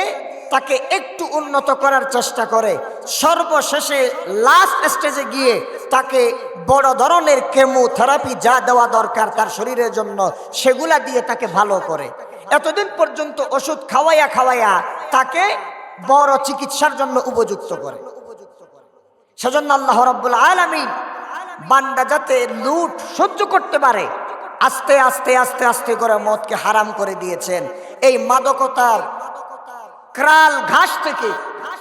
তাকে একটু উন্নত করার চেষ্টা করে। সর্বশেষে লাস্ট স্টেজে গিয়ে তাকে বড় ধরনের কেমোথেরাপি যা দেওয়া দরকার তার শরীরের জন্য, সেগুলা দিয়ে তাকে ভালো করে। এতদিন পর্যন্ত ওষুধ খাওয়াইয়া খাওয়াইয়া তাকে বড় চিকিৎসার জন্য উপযুক্ত করে। সেজন্য আল্লাহ রাব্বুল আলামিন বান্দা যাতে লুট সহ্য করতে পারে, আস্তে আস্তে আস্তে আস্তে করে মদকে হারাম করে দিয়েছেন। এই মাদকতার ক্রাল ঘাস থেকে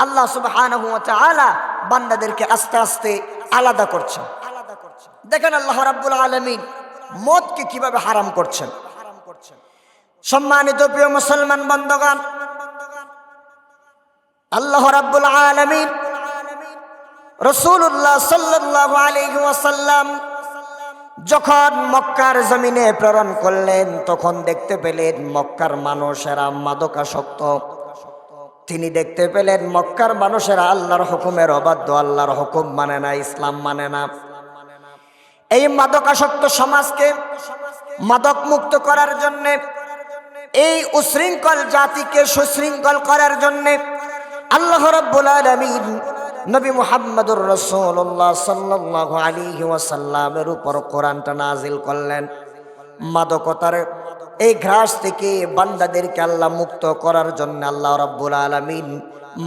আল্লাহ সুবহানাহু ওয়া তাআলা বান্দাদেরকে আস্তে আস্তে আলাদা করছেন। দেখেন আল্লাহ রাব্বুল আলামিন মদকে কিভাবে হারাম করছেন। সম্মানিত প্রিয় মুসলমান বন্ধুগণ, আল্লাহ রাব্বুল আলামিন রাসূলুল্লাহ সাল্লাল্লাহু আলাইহি ওয়াসাল্লাম যখন মক্কার জমিনে প্রেরণ করলেন, তখন দেখতে পেলেন মক্কার মানুষেরা মাদকাসক্ত। তিনি দেখতে পেলেন মক্কার মানুষেরা আল্লাহর হুকুমের অবাধ্য, আল্লাহর হুকুম মানে না, ইসলাম মানে না। এই মাদকাসক্ত সমাজকে মাদক মুক্ত করার জন্য, এই উশৃঙ্খল জাতিকে সুশৃঙ্খল করার জন্য আল্লাহ রাব্বুল আলামিন নবী মুহাম্মদুর রাসূলুল্লাহ সাল্লাল্লাহু আলাইহি ওয়াসাল্লামের উপর কোরআনটা নাজিল করলেন। মাদকতার এই ঘাস থেকে বান্দাদেরকে আল্লাহ মুক্ত করার জন্য আল্লাহ রাব্বুল আলামিন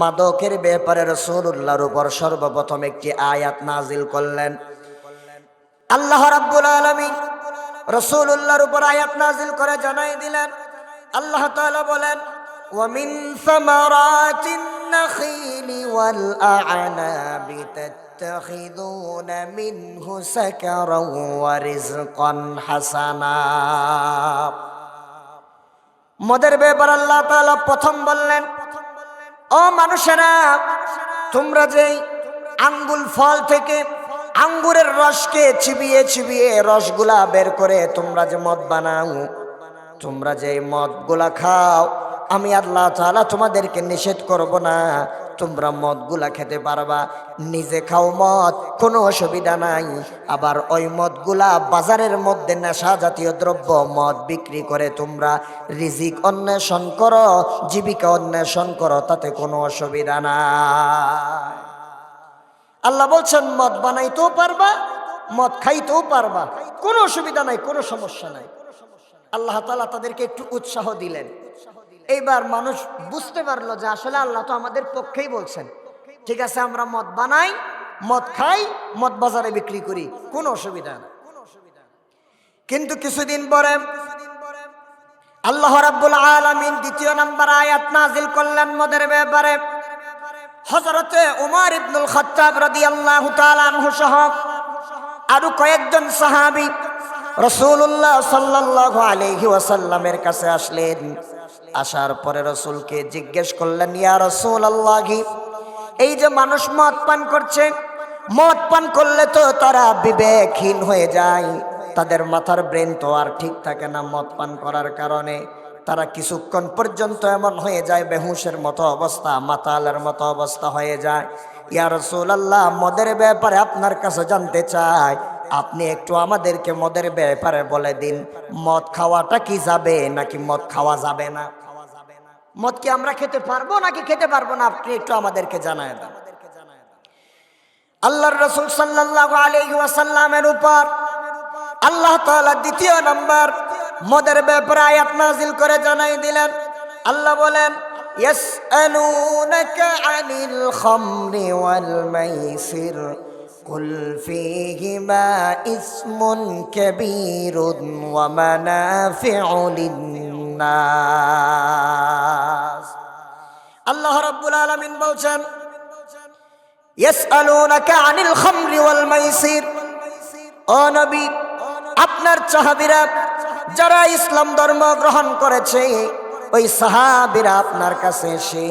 মাদকের ব্যাপারে রাসূলুল্লাহর উপর সর্বপ্রথম একটি আয়াত নাজিল করলেন। আল্লাহ রাব্বুল আলামিন রাসূলুল্লাহর উপর আয়াত নাজিল করে জানাই দিলেন, আল্লাহ তাআলা বলেন, ওয়া মিন সামারাতিন নাখিলি ওয়াল আ'নাবি তাত্তাখিযুনা মিনহু সাকারান ওয়া রিজকান হাসানা। মদের ব্যাপার আল্লাহ তাআলা প্রথম বললেন, ও মানুষেরা, তোমরা যেই আঙ্গুল ফল থেকে আঙ্গুরের রসকে চিবিয়ে চিবিয়ে রসগুলা বের করে তোমরা যে মদ বানাও, তোমরা যে মদগুলা খাও, আমি আল্লাহ তাআলা তোমাদেরকে নিষেধ করব না, তোমরা মদগুলা খেতে পারবা, নিজে খাও মদ, কোনো অসুবিধা নাই। আবার ওই মদগুলা বাজারের মধ্যে নেশা জাতীয় দ্রব্য মদ বিক্রি করে তোমরা রিজিক অন্বেষণ করো, জীবিকা অন্বেষণ করো, তাতে কোনো অসুবিধা নাই। আল্লাহ বলছেন মদ বানাইতেও পারবা, মদ খাইতেও পারবা, কোনো অসুবিধা নাই, কোনো সমস্যা নাই। আল্লাহ তাআলা তাদেরকে একটু উৎসাহ দিলেন। এইবার মানুষ বুঝতে পারলো যে আসলে আল্লাহ তো আমাদের পক্ষেই বলছেন, ঠিক আছে আমরা মদ বানাই, মদ খাই, মদ বাজারে বিক্রি করি, কোনো অসুবিধা না। কিন্তু কিছুদিন পরে আল্লাহ রাব্বুল আলামিন দ্বিতীয় নাম্বার আয়াত নাজিল করলেন মদের ব্যাপারে। হযরতে উমর ইবনুল খাত্তাব রাদিয়াল্লাহু তাআলা আনহু সহ আরো কয়েকজন সাহাবী রাসূলুল্লাহ সাল্লাল্লাহু আলাইহি ওয়াসাল্লামের কাছে আসলেন। আসার পরে রাসূলকে জিজ্ঞেস করলেন, ইয়া রাসূলুল্লাহ, এই যে মানুষ মদ পান করছে, মদ পান করলে তো তারা বিবেকহীন হয়ে যায়, তাদের মাথার ব্রেন তো আর ঠিক থাকে না মদ পান করার কারণে, তারা কিছুক্ষণ পর্যন্ত এমন হয়ে যায় বেহুশের মতো অবস্থা, মাতালের মতো অবস্থা হয়ে যায়। ইয়া রাসূলুল্লাহ, মদের ব্যাপারে আপনার কাছে জানতে চাই, আপনি একটু আমাদেরকে মদের ব্যাপারে বলে দিন, মদ খাওয়াটা কি যাবে নাকি মদ খাওয়া যাবে না? মদ কি আমরা খেতে পারবো নাকি খেতে পারবো না, আপনি একটু আমাদেরকে জানায় দেন। আল্লাহর রাসূল সাল্লাল্লাহু আলাইহি ওয়াসাল্লামের উপর আল্লাহ তাআলা দ্বিতীয় নাম্বার মদের ব্যাপারে আয়াত নাজিল করে জানাই দিলেন। আল্লাহ বলেন, ইয়াসআলুনাকা আনিল খামরি ওয়াল মাইসির কুল ফীহিমা ইসমুন কাবীরুন ওয়া মানাফিউ লিন-নাস। আল্লাহ রাব্বুল আলামিন বলছেন, ইয়াসআলুনাকা আনিল খামরি ওয়াল মাইসির, ও নবী, আপনার সাহাবীরা যারা ইসলাম ধর্ম গ্রহণ করেছে, ওই সাহাবীরা আপনার কাছে এসে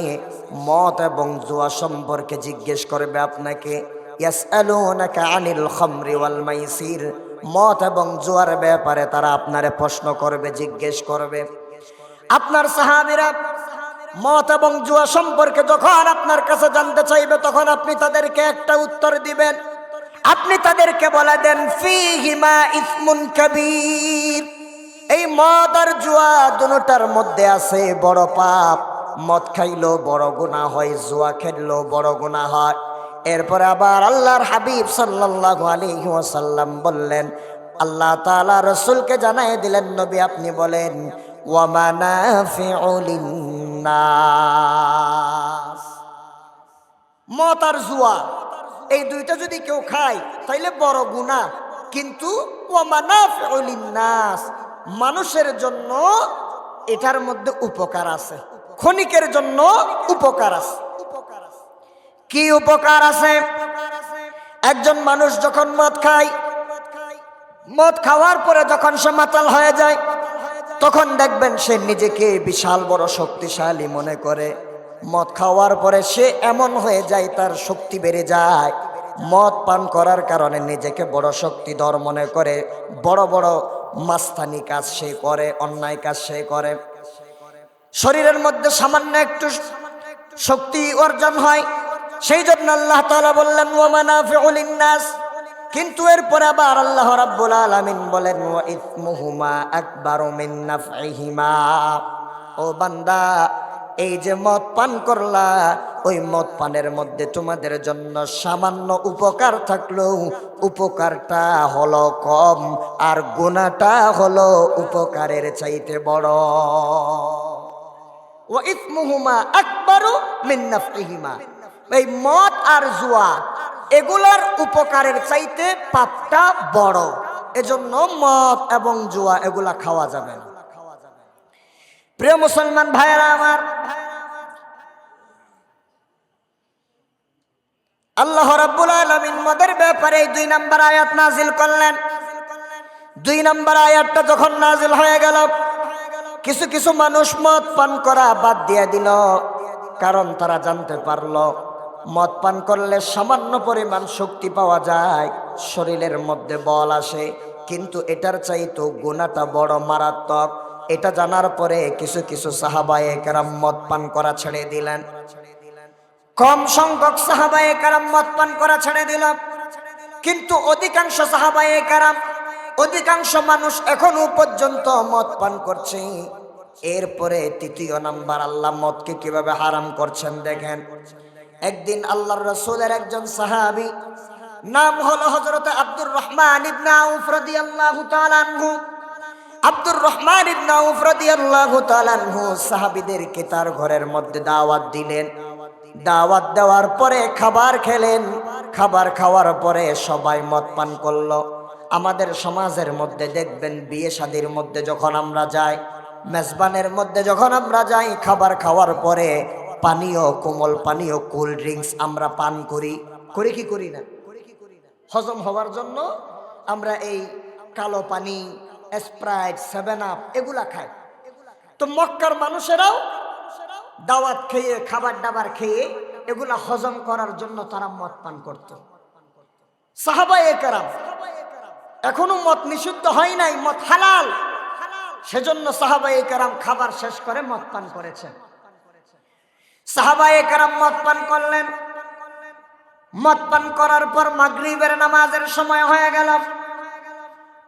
মদ এবং জুয়া সম্পর্কে জিজ্ঞেস করবে আপনাকে। ইয়াসআলুনাকা আনিল খামরি ওয়াল মাইসির, মদ এবং জুয়ার ব্যাপারে তারা আপনারে প্রশ্ন করবে, জিজ্ঞেস করবে। আপনার সাহাবীরা মদ এবং জুয়া সম্পর্কে যখন আপনার কাছে জানতে চাইবে, তখন আপনি তাদেরকে একটা উত্তর দিবেন। আপনি তাদেরকে বলে দেন, ফীহিমা ইসমুন কাবীর, এই মদ আর জুয়া দুটোটার মধ্যে আছে বড় পাপ। মদ খাইলেও বড় গুনাহ হয়, জুয়া খেললেও বড় গুনাহ হয়। এরপরে আবার আল্লাহর হাবিব সাল্লাল্লাহু আলাইহি ওয়াসাল্লাম বললেন, আল্লাহ তাআলা রাসূলকে জানাই দিলেন, নবী আপনি বলেন, ওয়া মানাফিউ লিন-নাস, মদ আর জুয়া এই দুইটা যদি কেউ খায় তাইলে বড় গুনাহ, কিন্তু ওয়া মানাফিউ লিন-নাস, মানুষের জন্য এটার মধ্যে উপকার আছে, ক্ষণিকের জন্য উপকার আছে। কি উপকার আছে? একজন মানুষ যখন মদ খায়, মদ খাওয়ার পরে যখন সে মাতাল হয়ে যায়, তখন দেখবেন সে নিজেকে বিশাল বড় শক্তিশালী মনে করে। মদ খাওয়ার পরে সে এমন হয়ে যায়, তার শক্তি বেড়ে যায়। মদ পান করার কারণে নিজেকে বড় শক্তিধর মনে করে, বড় বড় মাস্তানি কাজ সে করে, অন্যায় কাজ সে করে। শরীরের মধ্যে সামান্য একটু শক্তি অর্জন হয়, সেই জন্য আল্লাহ তাআলা বললেন ওয়া মানাফিউ লিন-নাস। কিন্তু এরপরে আবার আল্লাহ রাব্বুল আলামিন বলেন ওয়া ইসমুহুমা আকবারু মিন নাফইহিমা। ও বান্দা, এই যে মদ পান করলা, ওই মদ পানের মধ্যে তোমাদের জন্য সামান্য উপকার থাকলেও উপকারটা হলো কম, আর গুনাহটা হলো উপকারের চাইতে বড়। ওয়া ইসমুহুমা আকবারু মিন নাফইহিমা। এই মদ আর জুয়া এগুলার উপকারের চাইতে পাপটা বড়, এজন্য মদ এবং জুয়া এগুলা খাওয়া যাবে না। প্রিয় মুসলমান ভাইয়েরা আমার, আল্লাহ রাব্বুল আলামিন মদের ব্যাপারে 2 নম্বর আয়াত নাজিল করলেন। 2 নম্বর আয়াতটা যখন নাজিল হয়ে গেল, কিছু কিছু মানুষ মদ পান করা বাদ দিয়ে দিল, কারণ তারা জানতে পারলো মদ পান করলে সামান্য পরিমাণ শক্তি পাওয়া যায়, শরীরের মধ্যে বল আসে, কিন্তু এটার চাইতো গুনাহটা বড় মারাত্মক। এটা জানার পরে কিছু কিছু সাহাবায়ে কেরাম মদ পান করা ছেড়ে দিলেন। কম সংখ্যক সাহাবায়ে কেরাম মদ পান করা ছেড়ে দিল, কিন্তু অধিকাংশ সাহাবায়ে কেরাম, অধিকাংশ মানুষ এখনো পর্যন্ত মদ পান করছে। এরপরে 3 নাম্বার আল্লাহ মদকে কিভাবে হারাম করছেন দেখেন। একদিন আল্লাহর রাসূলের একজন সাহাবী, নাম হলো হযরত আব্দুর রহমান ইবনে আউফ রাদিয়াল্লাহু তাআলা আনহু। আব্দুর রহমান ইবনে আউফ রাদিয়াল্লাহু তাআলা আনহু সাহাবীদেরকে তার ঘরের মধ্যে দাওয়াত দিলেন। দাওয়াত দেওয়ার পরে খাবার খেলেন। খাবার খাওয়ার পরে সবাই মদ পান করলো। আমাদের সমাজের মধ্যে দেখবেন বিয়ে শাদীর মধ্যে যখন আমরা যাই, মেজবানের মধ্যে যখন আমরা যাই, খাবার খাওয়ার পরে পানীয়, কোমল পানীয়, কোল্ড ড্রিঙ্কস আমরা পান করি। করি কি করি না? হজম হওয়ার জন্য আমরা এই কালো পানি, স্প্রাইট, 7 আপ এগুলা খাই। তো মক্কার মানুষেরাও দাওয়াত খেয়ে, খাবার দাবার খেয়ে এগুলা হজম করার জন্য তারা মদ পান করত। সাহাবায়ে কেরাম, এখনো মদ নিষিদ্ধ হয় নাই, মদ হালাল, সেজন্য সাহাবায়ে কেরাম খাবার শেষ করে মদ পান করেছেন। সাহাবায়ে কেরাম মদ পান করলেন। মদ পান করার পর মাগরিবের নামাজের সময় হয়ে গেল।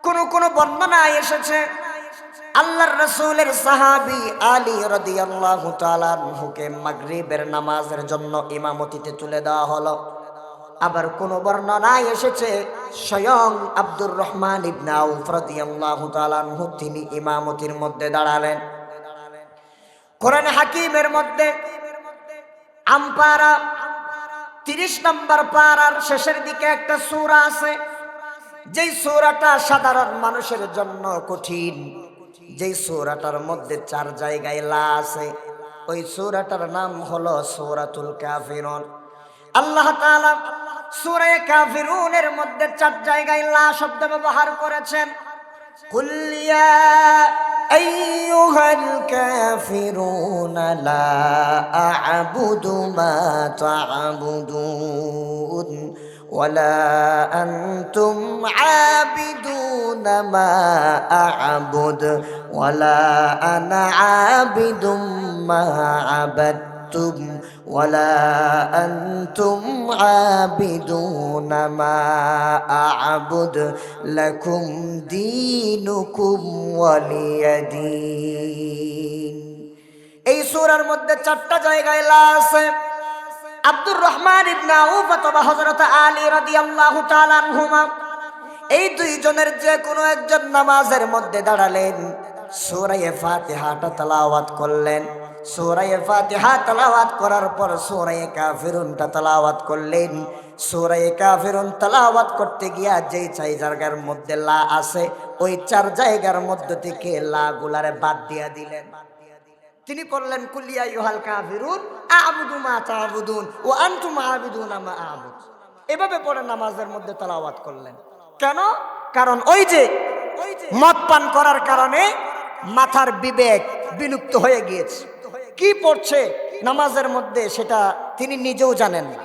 কোন কোন বর্ণনায় এসেছে আল্লাহর রাসূলের সাহাবী আলী রাদিয়াল্লাহু তাআলা আনহুকে মাগরিবের নামাজের জন্য ইমামতিতে তুলে দেওয়া হলো। আবার কোন বর্ণনায় এসেছে স্বয়ং আব্দুর রহমান ইবনে আউফ রাদিয়াল্লাহু তাআলা আনহু তিনি ইমামতির মধ্যে দাঁড়ালেন। কোরআন হাকিমের মধ্যে আমপারা 30 নম্বর পারার শেষের দিকে একটা সূরা আছে, যেই সূরাটা সাধারণ মানুষের জন্য কঠিন, যেই সূরাটার মধ্যে 4 জায়গায় লা আছে। ওই সূরাটার নাম হলো সূরাতুল কাফিরুন। আল্লাহ তাআলা সূরা কাফিরুনের মধ্যে 4 জায়গায় লা শব্দ ব্যবহার করেছেন। কুল ইয়া আইয়ুহাল কাফিরুনা লা আ'বুদু মা তা'বুদুন ওয়ালা আনতুম আবিদুনা মা আ'বুদ ওয়ালা আনা আবিদুম মা আবাদতুম ওয়ালা আনতুম আবিদুনা মা আ'বুদ লাকুম দীনুকুম ওয়ালিয়াদিন। এই সূরার মধ্যে 4টা জায়গায় লা আছে। আব্দুর রহমান ইবনে আউফ অথবা হযরত আলী রাদিয়াল্লাহু তাআলা আনহুমা, এই 2 জনের যে কোনো একজন নামাজের মধ্যে দাঁড়ালেন, সূরা ফাতিহাটা তেলাওয়াত করলেন। সূরা ফাতিহা তেলাওয়াত করার পর সূরা কাফিরুনটা তেলাওয়াত করলেন। সূরা কাফিরুন তেলাওয়াত করতে গিয়া যেই চার জায়গার মধ্যে লা আছে ওই চার জায়গার মধ্যে থেকে লা গুলারে বাদ দিয়া দিলেন। তিনি পড়লেন কুল ইয়া আইয়ুহাল কাফিরুন আ'বুদু মা তা'বুদুন ওয়া আনতুম আ'বিদুনা মা আ'বুদ। এভাবে পড়ে নামাজের মধ্যে তেলাওয়াত করলেন। কেন? কারণ ওই যে মদ পান করার কারণে মাথার বিবেক বিলুপ্ত হয়ে গিয়েছে। কি পড়ছে নামাজের মধ্যে সেটা তিনি নিজেও জানেন না।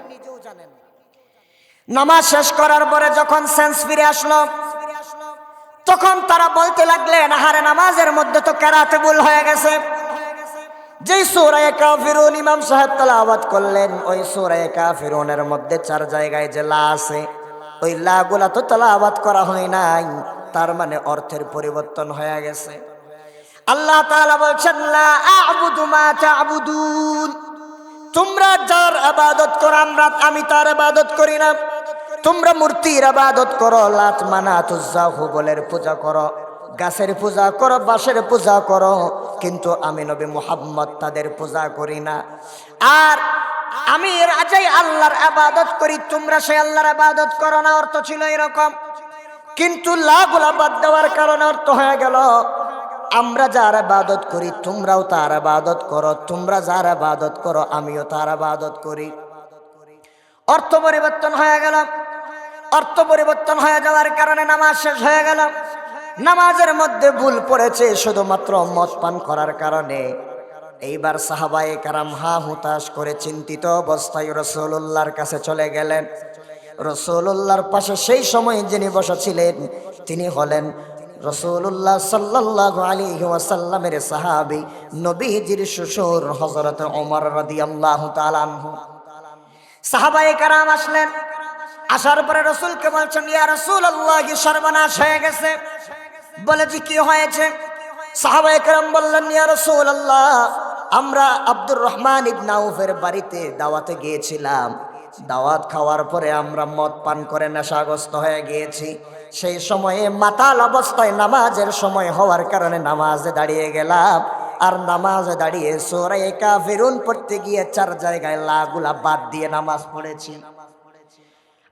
নামাজ শেষ করার পরে যখন সেন্স ফিরে আসলো তখন তারা বলতে লাগলেন, আহারে নামাজের মধ্যে তো কেরাতে ভুল হয়ে গেছে। যেই সূরা কাফিরুন ইমাম সাহেব তেলাওয়াত করলেন ওই সূরা কাফিরুনের মধ্যে চার জায়গায় যে লা আছে ওই লা গুলা তো তেলাওয়াত করা হয় নাই, তার মানে অর্থের পরিবর্তন হয়ে গেছে। আল্লাহ তাআলা বলছেন লা আ'বুদু মা তা'বুদুন, তোমরা যার ইবাদত করো আমি তার ইবাদত করি না। তোমরা মূর্তির ইবাদত করো, লাত মানাত উজ্জা হুবলের পূজা করো, গাছের পূজা করো, বাঁশের পূজা করো, কিন্তু আমি নবী মুহাম্মদ তাদের পূজা করি না। আর আমি রাজাই আল্লাহর ইবাদত করি, তোমরা সেই আল্লাহর ইবাদত করো না। অর্থ ছিল এরকম, কিন্তু লা গুলা বাদ দেওয়ার কারণে অর্থ হয়ে গেল আমরা যার ইবাদত করি তোমরাও তার ইবাদত করো, তোমরা যার ইবাদত করো আমিও তার ইবাদত করি। অর্থ পরিবর্তন হয়ে গেল। অর্থ পরিবর্তন হয়ে যাওয়ার কারণে নামাজ শেষ হয়ে গেল। নামাজের মধ্যে ভুল পড়েছে শুধুমাত্র মদ পান করার কারণে। এইবার সাহাবায়ে কেরাম হা হুতাশ করে চিন্তিত অবস্থায় রাসূলুল্লাহর কাছে চলে গেলেন। রাসূলুল্লাহর পাশে সেই সময় যিনি বসা ছিলেন তিনি হলেন রাসূলুল্লাহ সাল্লাল্লাহু আলাইহি ওয়াসাল্লামের সাহাবী নবীজির শ্বশুর হযরত ওমর রাদিয়াল্লাহু তাআলা আনহু। সাহাবায়ে কেরাম আসলেন। আসার পরে রাসূলকে বলছেন, ইয়া রাসূলুল্লাহ কি সর্বনাশ হয়ে গেছে। বলে যে কি হয়েছে? সাহাবায়ে কেরাম বললেন, ইয়া রাসূলুল্লাহ আমরা আব্দুর রহমান ইবনে আউফের বাড়িতে দাওয়াতে গিয়েছিলাম। দাওয়াত খাওয়ার পরে আমরা মদ পান করে নেশাগ্রস্ত হয়ে গিয়েছি। সেই সময়ে মাতাল অবস্থায় নামাজের সময় হওয়ার কারণে নামাজে দাঁড়িয়ে গেলাম। আর নামাজে দাঁড়িয়ে সূরা কাফিরুন পড়তে গিয়ে চার জায়গায় লা গুলা বাদ দিয়ে নামাজ পড়েছি।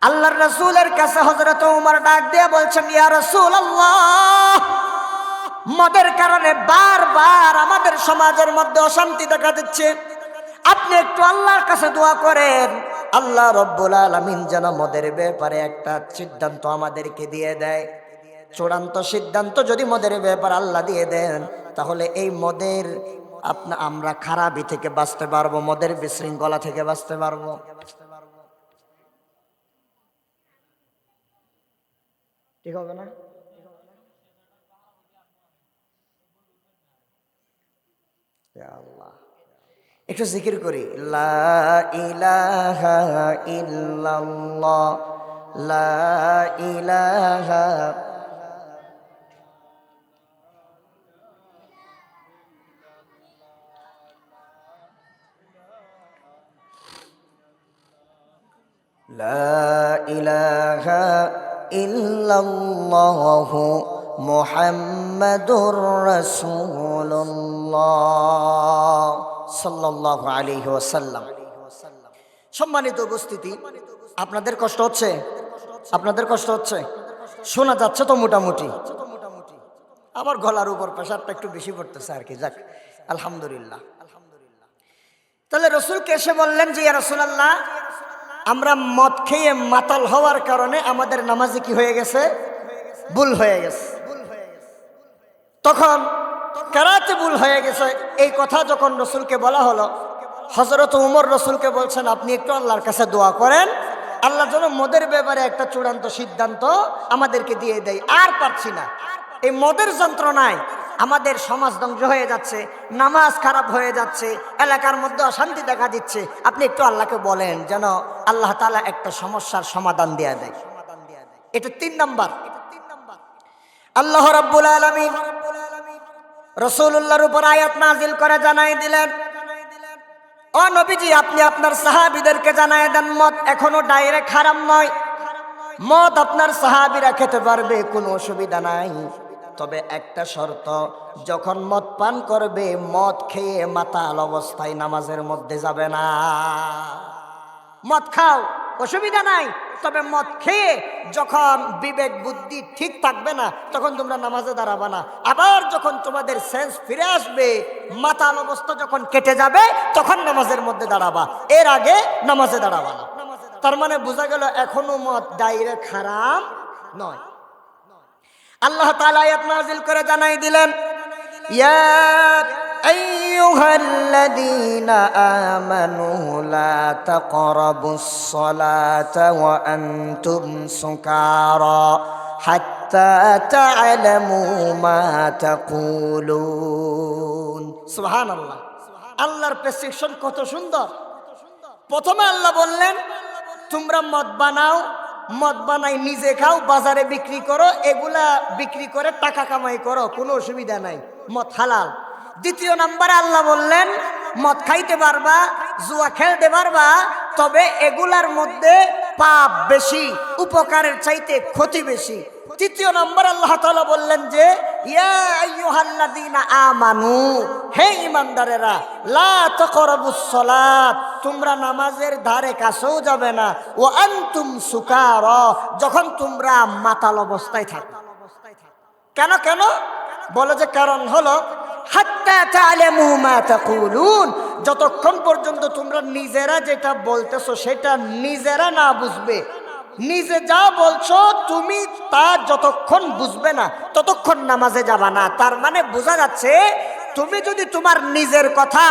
আল্লাহর রাসূলের কাছে হযরত ওমর ডাক দিয়ে বলছেন, ইয়া রাসূলুল্লাহ মদের কারণে বারবার আমাদের সমাজের মধ্যে অশান্তি দেখা দিচ্ছে। আপনি একটু আল্লাহর কাছে দোয়া করেন, আল্লাহ রব্বুল আলামিন যেন মদের ব্যাপারে একটা সিদ্ধান্ত আমাদেরকে দিয়ে দেয়। চূড়ান্ত সিদ্ধান্ত যদি মদের ব্যাপারে আল্লাহ দিয়ে দেন তাহলে এই মদের আমরা খারাপি থেকে বাঁচতে পারবো, মদের বিশৃঙ্খলা থেকে বাঁচতে পারবো। ঠিক হবে না? আল্লাহ একটু জিকির করি, লা ইলাহা ইল্লাল্লাহ, লা ইলাহা লা ইলাহা ইল্লাল্লাহু মুহাম্মাদুর রাসূলুল্লাহ সাল্লাল্লাহু আলাইহি ওয়াসাল্লাম। সম্মানিত উপস্থিতি, আপনাদের কষ্ট হচ্ছে? আপনাদের কষ্ট হচ্ছে? শোনা যাচ্ছে তো মোটামুটি? আমার গলার উপর প্রেশারটা একটু বেশি পড়তেছে আর কি। যাক, আলহামদুলিল্লাহ। তাহলে রাসূলকে এসে বললেন যে ইয়া রাসূলুল্লাহ আমরা মদ খেয়ে মাতাল হওয়ার কারণে আমাদের নামাজে কি হয়ে গেছে? ভুল হয়ে গেছে। তখন কেরাতে ভুল হয়ে গেছে এই কথা যখন রাসূলকে বলা হলো, হযরত ওমর রাসূলকে বলছেন আপনি একটু আল্লাহর কাছে দোয়া করেন, আল্লাহ যেন মদের ব্যাপারে একটা চূড়ান্ত সিদ্ধান্ত আমাদেরকে দিয়ে দেয়। আর পারছি না, এই মদের যন্ত্রণায় আমাদের সমাজ ধ্বংস হয়ে যাচ্ছে, নামাজ খারাপ হয়ে যাচ্ছে, এলাকার মধ্যে অশান্তি দেখা দিচ্ছে। আপনি একটু আল্লাহকে বলেন যেন আল্লাহ তাআলা একটা সমস্যার সমাধান দিয়ে দেয়। এটা 3 নাম্বার। আল্লাহ রাব্বুল আলামিন রাসূলুল্লাহর উপর আয়াত নাযিল করে জানাই দিলেন, ও নবীজি আপনি আপনার সাহাবীদেরকে জানায় দেন মদ এখনো ডাইরেক্ট হারাম নয়। মদ আপনার সাহাবীরা খেতে পারবে, কোনো অসুবিধা নাই। তবে একটা শর্ত, যখন মদ পান করবে মদ খেয়ে মাতাল অবস্থায় নামাজের মধ্যে যাবে না। মদ খাও অসুবিধা নাই, তবে মদ খেয়ে যখন বিবেক বুদ্ধি ঠিক থাকবে না তখন তোমরা নামাজে দাঁড়াবে না। আবার যখন তোমাদের সেন্স ফিরে আসবে, মাতাল অবস্থা যখন কেটে যাবে তখন নামাজের মধ্যে দাঁড়াবা, এর আগে নামাজে দাঁড়াবা না। তার মানে বোঝা গেল এখনো মদ ডাইরেক্ট হারাম নয়। আল্লাহ তাআলা আয়াত নাযিল করে জানাই দিলেন, ইয়া আইয়ুহাল্লাযীনা আমানু লা তাকরাবুস সালাতা ওয়া আনতুম সুকারা হাত্তা তা'লামু মা তাকুলুন। সুবহানাল্লাহ, আল্লাহর প্রেসক্রিপশন কত সুন্দর। প্রথমে আল্লাহ বললেন তোমরা মদ বানাও, মদ বানাই নিজে খাও, বাজারে বিক্রি করো, এগুলা বিক্রি করে টাকা কামাই করো, কোনো অসুবিধা নাই, মদ হালাল। দ্বিতীয় নম্বরে আল্লাহ বললেন মদ খাইতে পারবা, জুয়া খেলতে পারবা, তবে এগুলার মধ্যে পাপ বেশি, উপকারের চাইতে ক্ষতি বেশি। তৃতীয় নম্বর আল্লাহ তাআলা বললেন যে ইয়া আইয়ুহাল্লাযীনা আমানু, হে ঈমানদারেরা, লা তাকরাবুস সালাত, তোমরা নামাজের ধারে কাছেও যাবে না, ওয়া আনতুম সুকারা, যখন তোমরা মাতাল অবস্থায় থাকো। কেন কেন বলে যে কারণ হলো হাত্তা তা'লামু মা তাকুলুন, যতক্ষণ পর্যন্ত তোমরা নিজেরা যেটা বলতেছো সেটা নিজেরা না বুঝবে, নিজে যা বলছো তুমি তা যতক্ষণ বুঝবে না ততক্ষণ নামাজে যাবা না। তার মানে বোঝা যাচ্ছে তুমি যদি তোমার নিজের কথা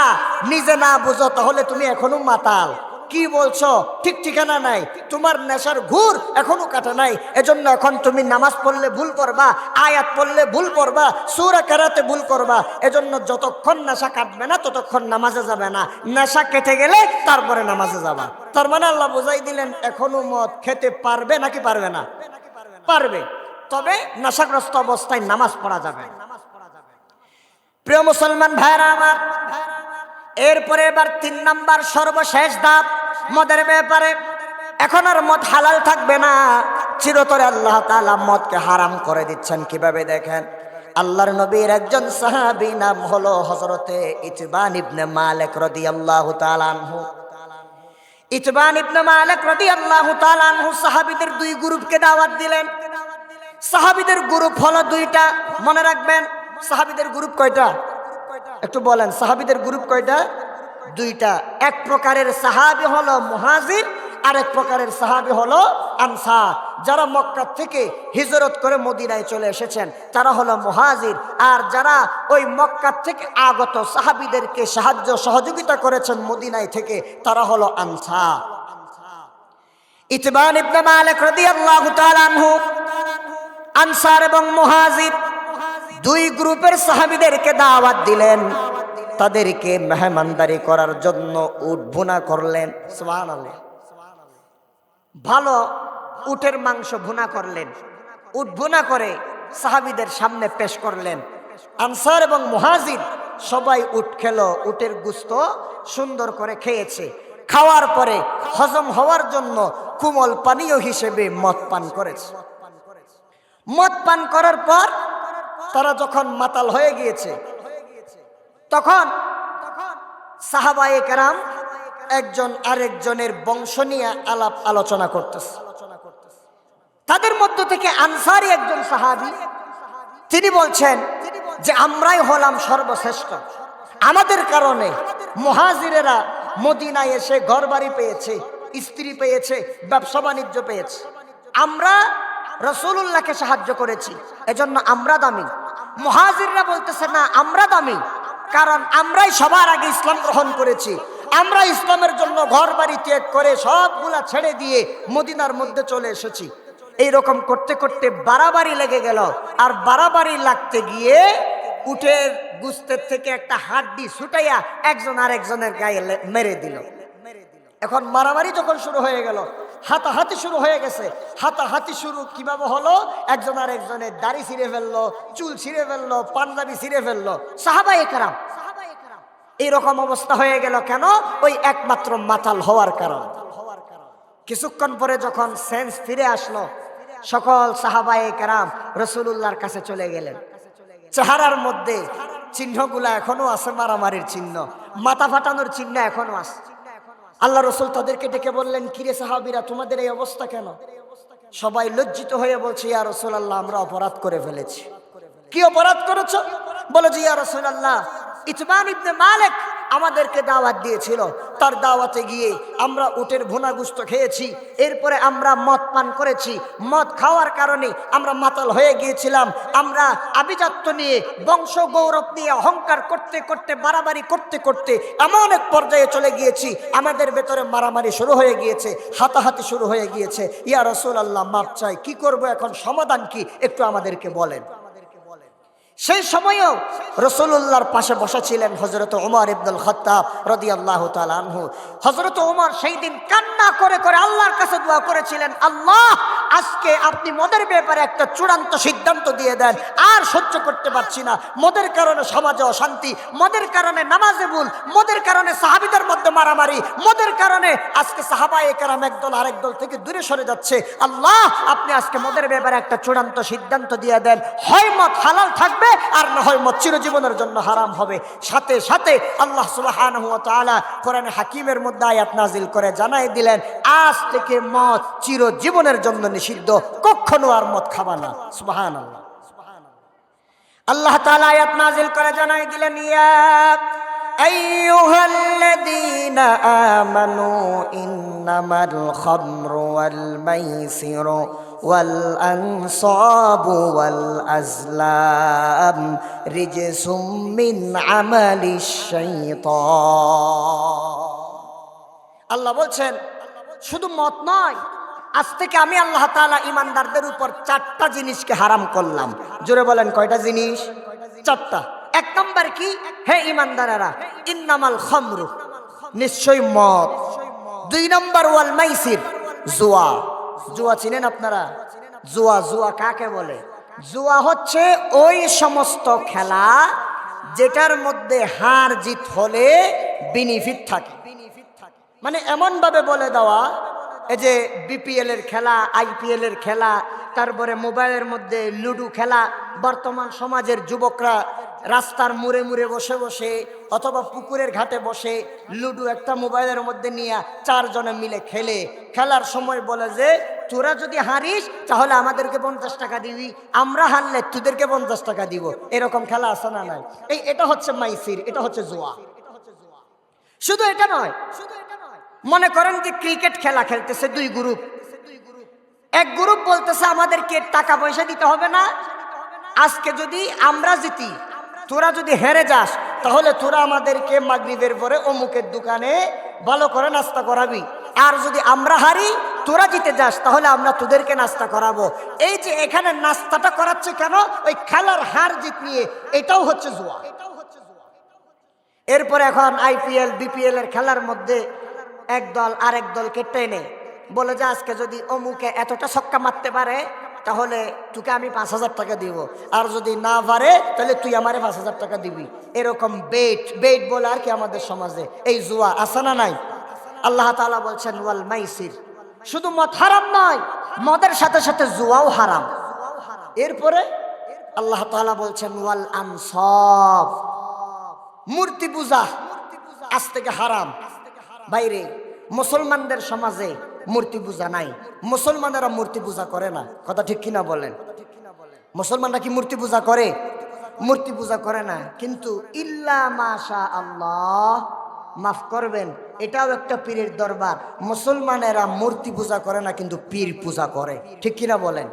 নিজে না বুঝো তাহলে তুমি এখনো মাতাল। কি বলছো ঠিক ঠিকানা নাই, তোমার নেশার ঘুর এখনো কাটা নাই, এজন্য এখন তুমি নামাজ পড়লে ভুল করবা, আয়াত পড়লে ভুল করবা, সূরা কেরাতে ভুল করবা। এজন্য যতক্ষণ নেশা কাটবে না ততক্ষণ নামাজে যাবে না, নেশা কেটে গেলে তারপরে নামাজে যাবা। তার মানে আল্লাহ বুঝাই দিলেন এখনো মদ খেতে পারবে নাকি পারবে না? পারবে, তবে নেশাগ্রস্ত অবস্থায় নামাজ পড়া যাবে। প্রিয় মুসলমান ভাইরা আমার, এরপরে এবার 3 নাম্বার সর্বশেষ ধাপ মদের ব্যাপারে। এখন আর মদ হালাল থাকবে না, চিরতরে আল্লাহ তাআলা মদকে হারাম করে দিচ্ছেন। কিভাবে দেখেন, আল্লাহর নবীর একজন সাহাবী নাম হলো হযরতে ইতবান ইবনে মালিক রাদিয়াল্লাহু তাআলা আনহু। ইতবান ইবনে মালিক রাদিয়াল্লাহু তাআলা আনহু সাহাবীদের 2 গ্রুপকে দাওয়াত দিলেন। সাহাবীদের গ্রুপ হলো 2টা, মনে রাখবেন। সাহাবীদের গ্রুপ কয়টা একটু বলেন? সাহাবীদের গ্রুপ কয়টা? 2টা। এক প্রকারের সাহাবী হলো মুহাজির, আর এক প্রকারের সাহাবী হলো আনসার। যারা মক্কা থেকে হিজরত করে মদিনায় চলে এসেছেন তারা হলো মুহাজির, আর যারা ওই মক্কা থেকে আগত সাহাবীদেরকে সাহায্য সহযোগিতা করেছেন মদিনায় থেকে তারা হলো আনসার। ইতবান ইবনে মালিক রাদিয়াল্লাহু তাআলা আনহু আনসার এবং মুহাজির 2 গ্রুপের সাহাবীদেরকে দাওয়াত দিলেন, তাদেরকে মেহমানদারি করার জন্য উট ভুনা করলেন। সুবহানাল্লাহ, ভালো উটের মাংস ভুনা করলেন, উট ভুনা করে সাহাবীদের সামনে পেশ করলেন। আনসার এবং মুহাজির সবাই উট খেলো, উটের গোশত সুন্দর করে খেয়েছে। খাওয়ার পরে হজম হওয়ার জন্য কোমল পানীয় হিসেবে মদ পান করেছে। মদ পান করার পর তারা যখন মাতাল হয়ে গিয়েছে তখন সাহাবায়ে কেরাম একজন আরেকজনের বংশ নিয়ে আলাপ আলোচনা করতেছে। তাদের মধ্য থেকে আনসারী একজন সাহাবী, তিনি বলছেন যে আমরাই হলাম সর্বশ্রেষ্ঠ, আমাদের কারণে মুহাজিরেরা মদিনায় এসে ঘরবাড়ি পেয়েছে, স্ত্রী পেয়েছে, ব্যবসা বাণিজ্য পেয়েছে। আমরা রাসূলুল্লাহকে সাহায্য করেছি, এজন্য আমরা দামি। মুহাজিররা বলতেছে না, আমরা দামি, কারণ আমরাই সবার আগে ইসলাম গ্রহণ করেছি, আমরা ইসলামের জন্য ঘর বাড়ি ত্যাগ করে সবগুলা ছেড়ে দিয়ে মদিনার মধ্যে চলে এসেছি। এইরকম করতে করতে বাড়াবাড়ি লেগে গেল, আর বাড়াবাড়ি লাগতে গিয়ে উটের গোশতের থেকে একটা হাড্ডি ছুটাইয়া একজন আরেকজনের গায়ে মেরে দিল। এখন মারামারি যখন শুরু হয়ে গেল, হাতাহাতি শুরু হয়ে গেছে। হাতাহাতি শুরু কিভাবে হলো? একজন আর একজনের দাড়ি ছিঁড়ে ফেললো, চুল ছিঁড়ে ফেললো, পাঞ্জাবি ছিঁড়ে ফেললো। সাহাবায়ে কেরাম এইরকম অবস্থা হয়ে গেল কেন? ওই একমাত্র মাতাল হওয়ার কারণ। কিছুক্ষণ পরে যখন সেন্স ফিরে আসলো, সকল সাহাবায়ে কেরাম রাসূলুল্লাহর কাছে চলে গেলেন। চেহারার মধ্যে চিহ্নগুলা এখনো আছে, মারামারির চিহ্ন, মাথা ফাটানোর চিহ্ন এখনো আছে। আল্লাহ রসুল তাদেরকে ডেকে বললেন, কিরে সাহাবীরা, তোমাদের এই অবস্থা কেন? সবাই লজ্জিত হয়ে বলছে, ইয়া রাসূলুল্লাহ, আমরা অপরাধ করে ফেলেছি। কি অপরাধ করেছো? বলে যে, ইয়া রাসূলুল্লাহ, ইতবান ইবনে মালিক আমাদেরকে দাওয়াত দিয়েছিল, তার দাওয়াতে গিয়ে আমরা উটের ভুনা গোশত খেয়েছি, এরপরে আমরা মদ পান করেছি, মদ খাওয়ার কারণে আমরা মাতাল হয়ে গিয়েছিলাম। আমরা আভিজাত্য নিয়ে, বংশ গৌরব নিয়ে অহংকার করতে করতে, বাড়াবাড়ি করতে করতে এমন এক পর্যায়ে চলে গিয়েছি, আমাদের ভেতরে মারামারি শুরু হয়ে গিয়েছে, হাতাহাতি শুরু হয়ে গিয়েছে। ইয়া রাসূলুল্লাহ, মাপ চাই, কি করব এখন, সমাধান কি, একটু আমাদেরকে বলেন। সেই সময়েও রাসূলুল্লাহর পাশে বসা ছিলেন হযরত ওমর ইবনুল খাত্তাব রাদিয়াল্লাহু তাআলা আনহু। হযরত ওমর সেই দিন কান্না করে করে আল্লাহর কাছে দোয়া করেছিলেন, আল্লাহ, আজকে আপনি মদের ব্যাপারে একটা চূড়ান্ত সিদ্ধান্ত দিয়ে দেন, আর সহ্য করতে পারছি না। মদের কারণে সমাজে অশান্তি, মদের কারণে নামাজে ভুল, মদের কারণে সাহাবীদের মধ্যে মারামারি, মদের কারণে আজকে সাহাবায়ে কেরাম একদল আরেক দল থেকে দূরে সরে যাচ্ছে। আল্লাহ, আপনি আজকে মদের ব্যাপারে একটা চূড়ান্ত সিদ্ধান্ত দিয়ে দেন, হয় মদ হালাল থাকবে আর না হয় মদ চিরজীবনের জন্য হারাম হবে। সাথে সাথে আল্লাহ সুবহানাহু ওয়া তাআলা কোরআনে হাকিমের মধ্যে আয়াত নাজিল করে জানাই দিলেন, আজ থেকে মদ চিরজীবনের জন্য নিষিদ্ধ, কখনো আর মদ খাবা না। সুবহানাল্লাহ। আল্লাহ তাআলা আয়াত নাজিল করে জানাই দিলেন, ইয়া আইয়ুহাল্লাযীনা আমানু ইন্নামাল খামরু ওয়াল মাইসিরু ওয়াল আনসাবু ওয়াল আজলাম রিজসুম মিন আমালিশ শাইতান। আল্লাহ বলছেন, শুধু মদ নয়, আজ থেকে আমি আল্লাহ তাআলা ঈমানদারদের উপর 4টা জিনিসকে হারাম করলাম। জোরে বলেন, কয়টা জিনিস? 4টা। এক নম্বর কি? হে ঈমানদারেরা, ইন্নামাল খামরু, নিশ্চয় মদ। 2 নম্বর ওয়াল মাইসির, জুয়া। জুয়া চিনেন আপনারা? জুয়া, জুয়া কাকে বলে? জুয়া হচ্ছে ওই সমস্ত খেলা যেটার মধ্যে হার জিত হলে বেনিফিট থাকে। মানে এমন ভাবে বলে দেওয়া, এই যে বিপিএল এর খেলা, আইপিএল এর খেলা, তারপরে মোবাইলের মধ্যে লুডো খেলা, বর্তমান সমাজের যুবকরা রাস্তার মুড়ে মুড়ে বসে বসে অথবা পুকুরের ঘাটে বসে লুডো একটা মোবাইলের মধ্যে নিয়ে 4 জনে মিলে খেলে, খেলার সময় বলে যে, তোরা যদি হারিস তাহলে আমাদেরকে 50 টাকা দিবি, আমরা হারলে তোদেরকে 50 টাকা দিব। এরকম খেলা আছে না নাই? এটা হচ্ছে মাইসির, এটা হচ্ছে জুয়া। শুধু এটা নয়, মনে করেন যে ক্রিকেট খেলা খেলতেছে 2 গ্রুপ। এক গ্রুপ বলতেছে আমাদেরকে টাকা পয়সা দিতে হবে না, আজকে যদি আমরা জিতি, তোরা যদি হেরে যাস তাহলে তোরা আমাদেরকে মাগরিবের পরে অমুকের দোকানে ভালো করে নাস্তা করাবি, আর যদি আমরা হারি, তোরা জিতে যাস, তাহলে আমরা তোদেরকে নাস্তা করাবো। এই যে এখানে নাস্তাটা করাচ্ছে কেন? ওই খেলার হার জিত নিয়ে। এটাও হচ্ছে জুয়া। এরপরে এখন আইপিএল বিপিএল এর খেলার মধ্যে এক দল আরেক দলকে টেনে বলে যে, আজকে যদি অমুকে এতটা ছক্কা মারতে পারে তাহলে তোকে আমি 5000 টাকা দিব, আর যদি না পারে তাহলে তুই আমারে 5000 টাকা দিবি। এরকম বেট বলে আর কি আমাদের সমাজে। এই জুয়া আছে না নাই? আল্লাহ তাআলা বলছেন ওয়াল মাইসির, শুধু মদ হারাম নয়, মদের সাথে সাথে জুয়াও হারাম। এরপরে আল্লাহ তাআলা বলছেন ওয়াল আনসাব, মূর্তি পূজা আজ থেকে হারাম। বাইরে মুসলমানদের সমাজে মূর্তি পূজা নাই, মুসলমানেরা মূর্তি পূজা করে না। কথা ঠিক কিনা বলেন? মুসলমানরা কি মূর্তি পূজা করে? মূর্তি পূজা করে না, কিন্তু ইল্লা মাশা আল্লাহ, মাফ করবেন, এটাও একটা পীরের দরবার। মুসলমানেরা মূর্তি পূজা করে না, কিন্তু পীর পূজা করে। ঠিক কিনা বলেন?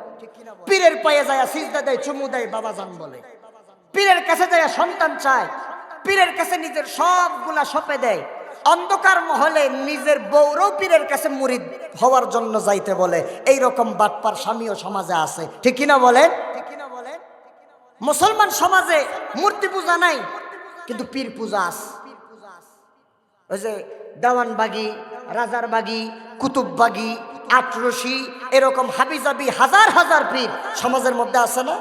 পীরের পায়ে যায় সিজদা দেয়, চুমু দেয়, বাবাজান বলে। পীরের কাছে যায় সন্তান চায়, পীরের কাছে নিজের সবগুলা সঁপে দেয়। অন্ধকার মহলে নিজের বউরও পীরের কাছে মুরিদ হওয়ার জন্য যাইতে বলে। এই রকম বাটপার স্বামীও সমাজে আছে। ঠিক কিনা বলেন? মুসলমান সমাজে মূর্তি পূজা নাই, কিন্তু পীর পূজা আছে। ওই যে দেওয়ানবাগি, রাজারবাগি, কুতুববাগি, আটরশি, এরকম হাবিজাবি হাজার হাজার পীর সমাজের মধ্যে আছে না?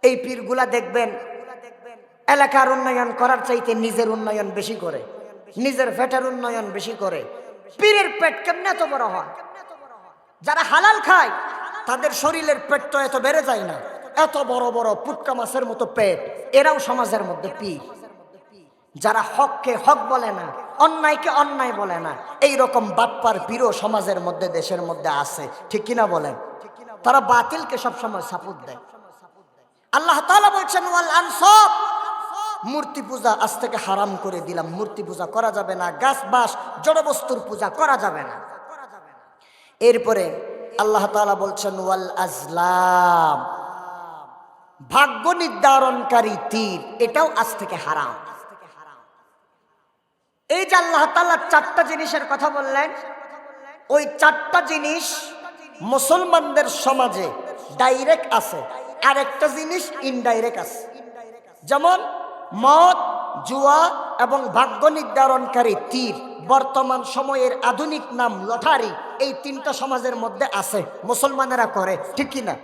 এই পীরগুলা দেখবেন এলাকার উন্নয়ন করার চাইতে নিজের উন্নয়ন বেশি করে, নিজের পেটের উন্নয়ন বেশি করে। পীরের পেট কেমনে এত বড় হয়? যারা হালাল খায় তাদের শরীরের পেট তো এত বেড়ে যায় না। এত বড় বড় পুটকা মাছের মতো পেট, এরাও সমাজের মধ্যে পীর। যারা হককে হক বলে না, অন্যায়কে অন্যায় বলে না, এই রকম বাটপার পীরও সমাজের মধ্যে, দেশের মধ্যে আছে, ঠিক কিনা বলেন? তারা বাতিলকে সবসময় সাপোর্ট দেয়। আল্লাহ তাআলা বলছেন ওয়াল আনসাব, মূর্তি পূজা আজ থেকে হারাম করে দিলাম, মূর্তি পূজা করা যাবে না, গাছ বাস জড় বস্তুর পূজা করা যাবে না। এরপরে আল্লাহ তাআলা বলছেন ওয়াল আজলাম, ভাগ্য নির্ধারণকারী তীর, এটাও আজ থেকে হারাম। এই যে আল্লাহ তাআলা চারটা জিনিসের কথা বললেন, ওই চারটা জিনিস মুসলমানদের সমাজে ডাইরেক্ট আছে, আর একটা জিনিস ইনডাইরেক্ট আছে। যেমন মদ, জুয়া এবং ভাগ্য নির্ধারণকারী তীর, বর্তমান সময়ের আধুনিক নাম লটারি, এই তিনটা সমাজের মধ্যে আছে, মুসলমানেরা করে, ঠিক কিনা?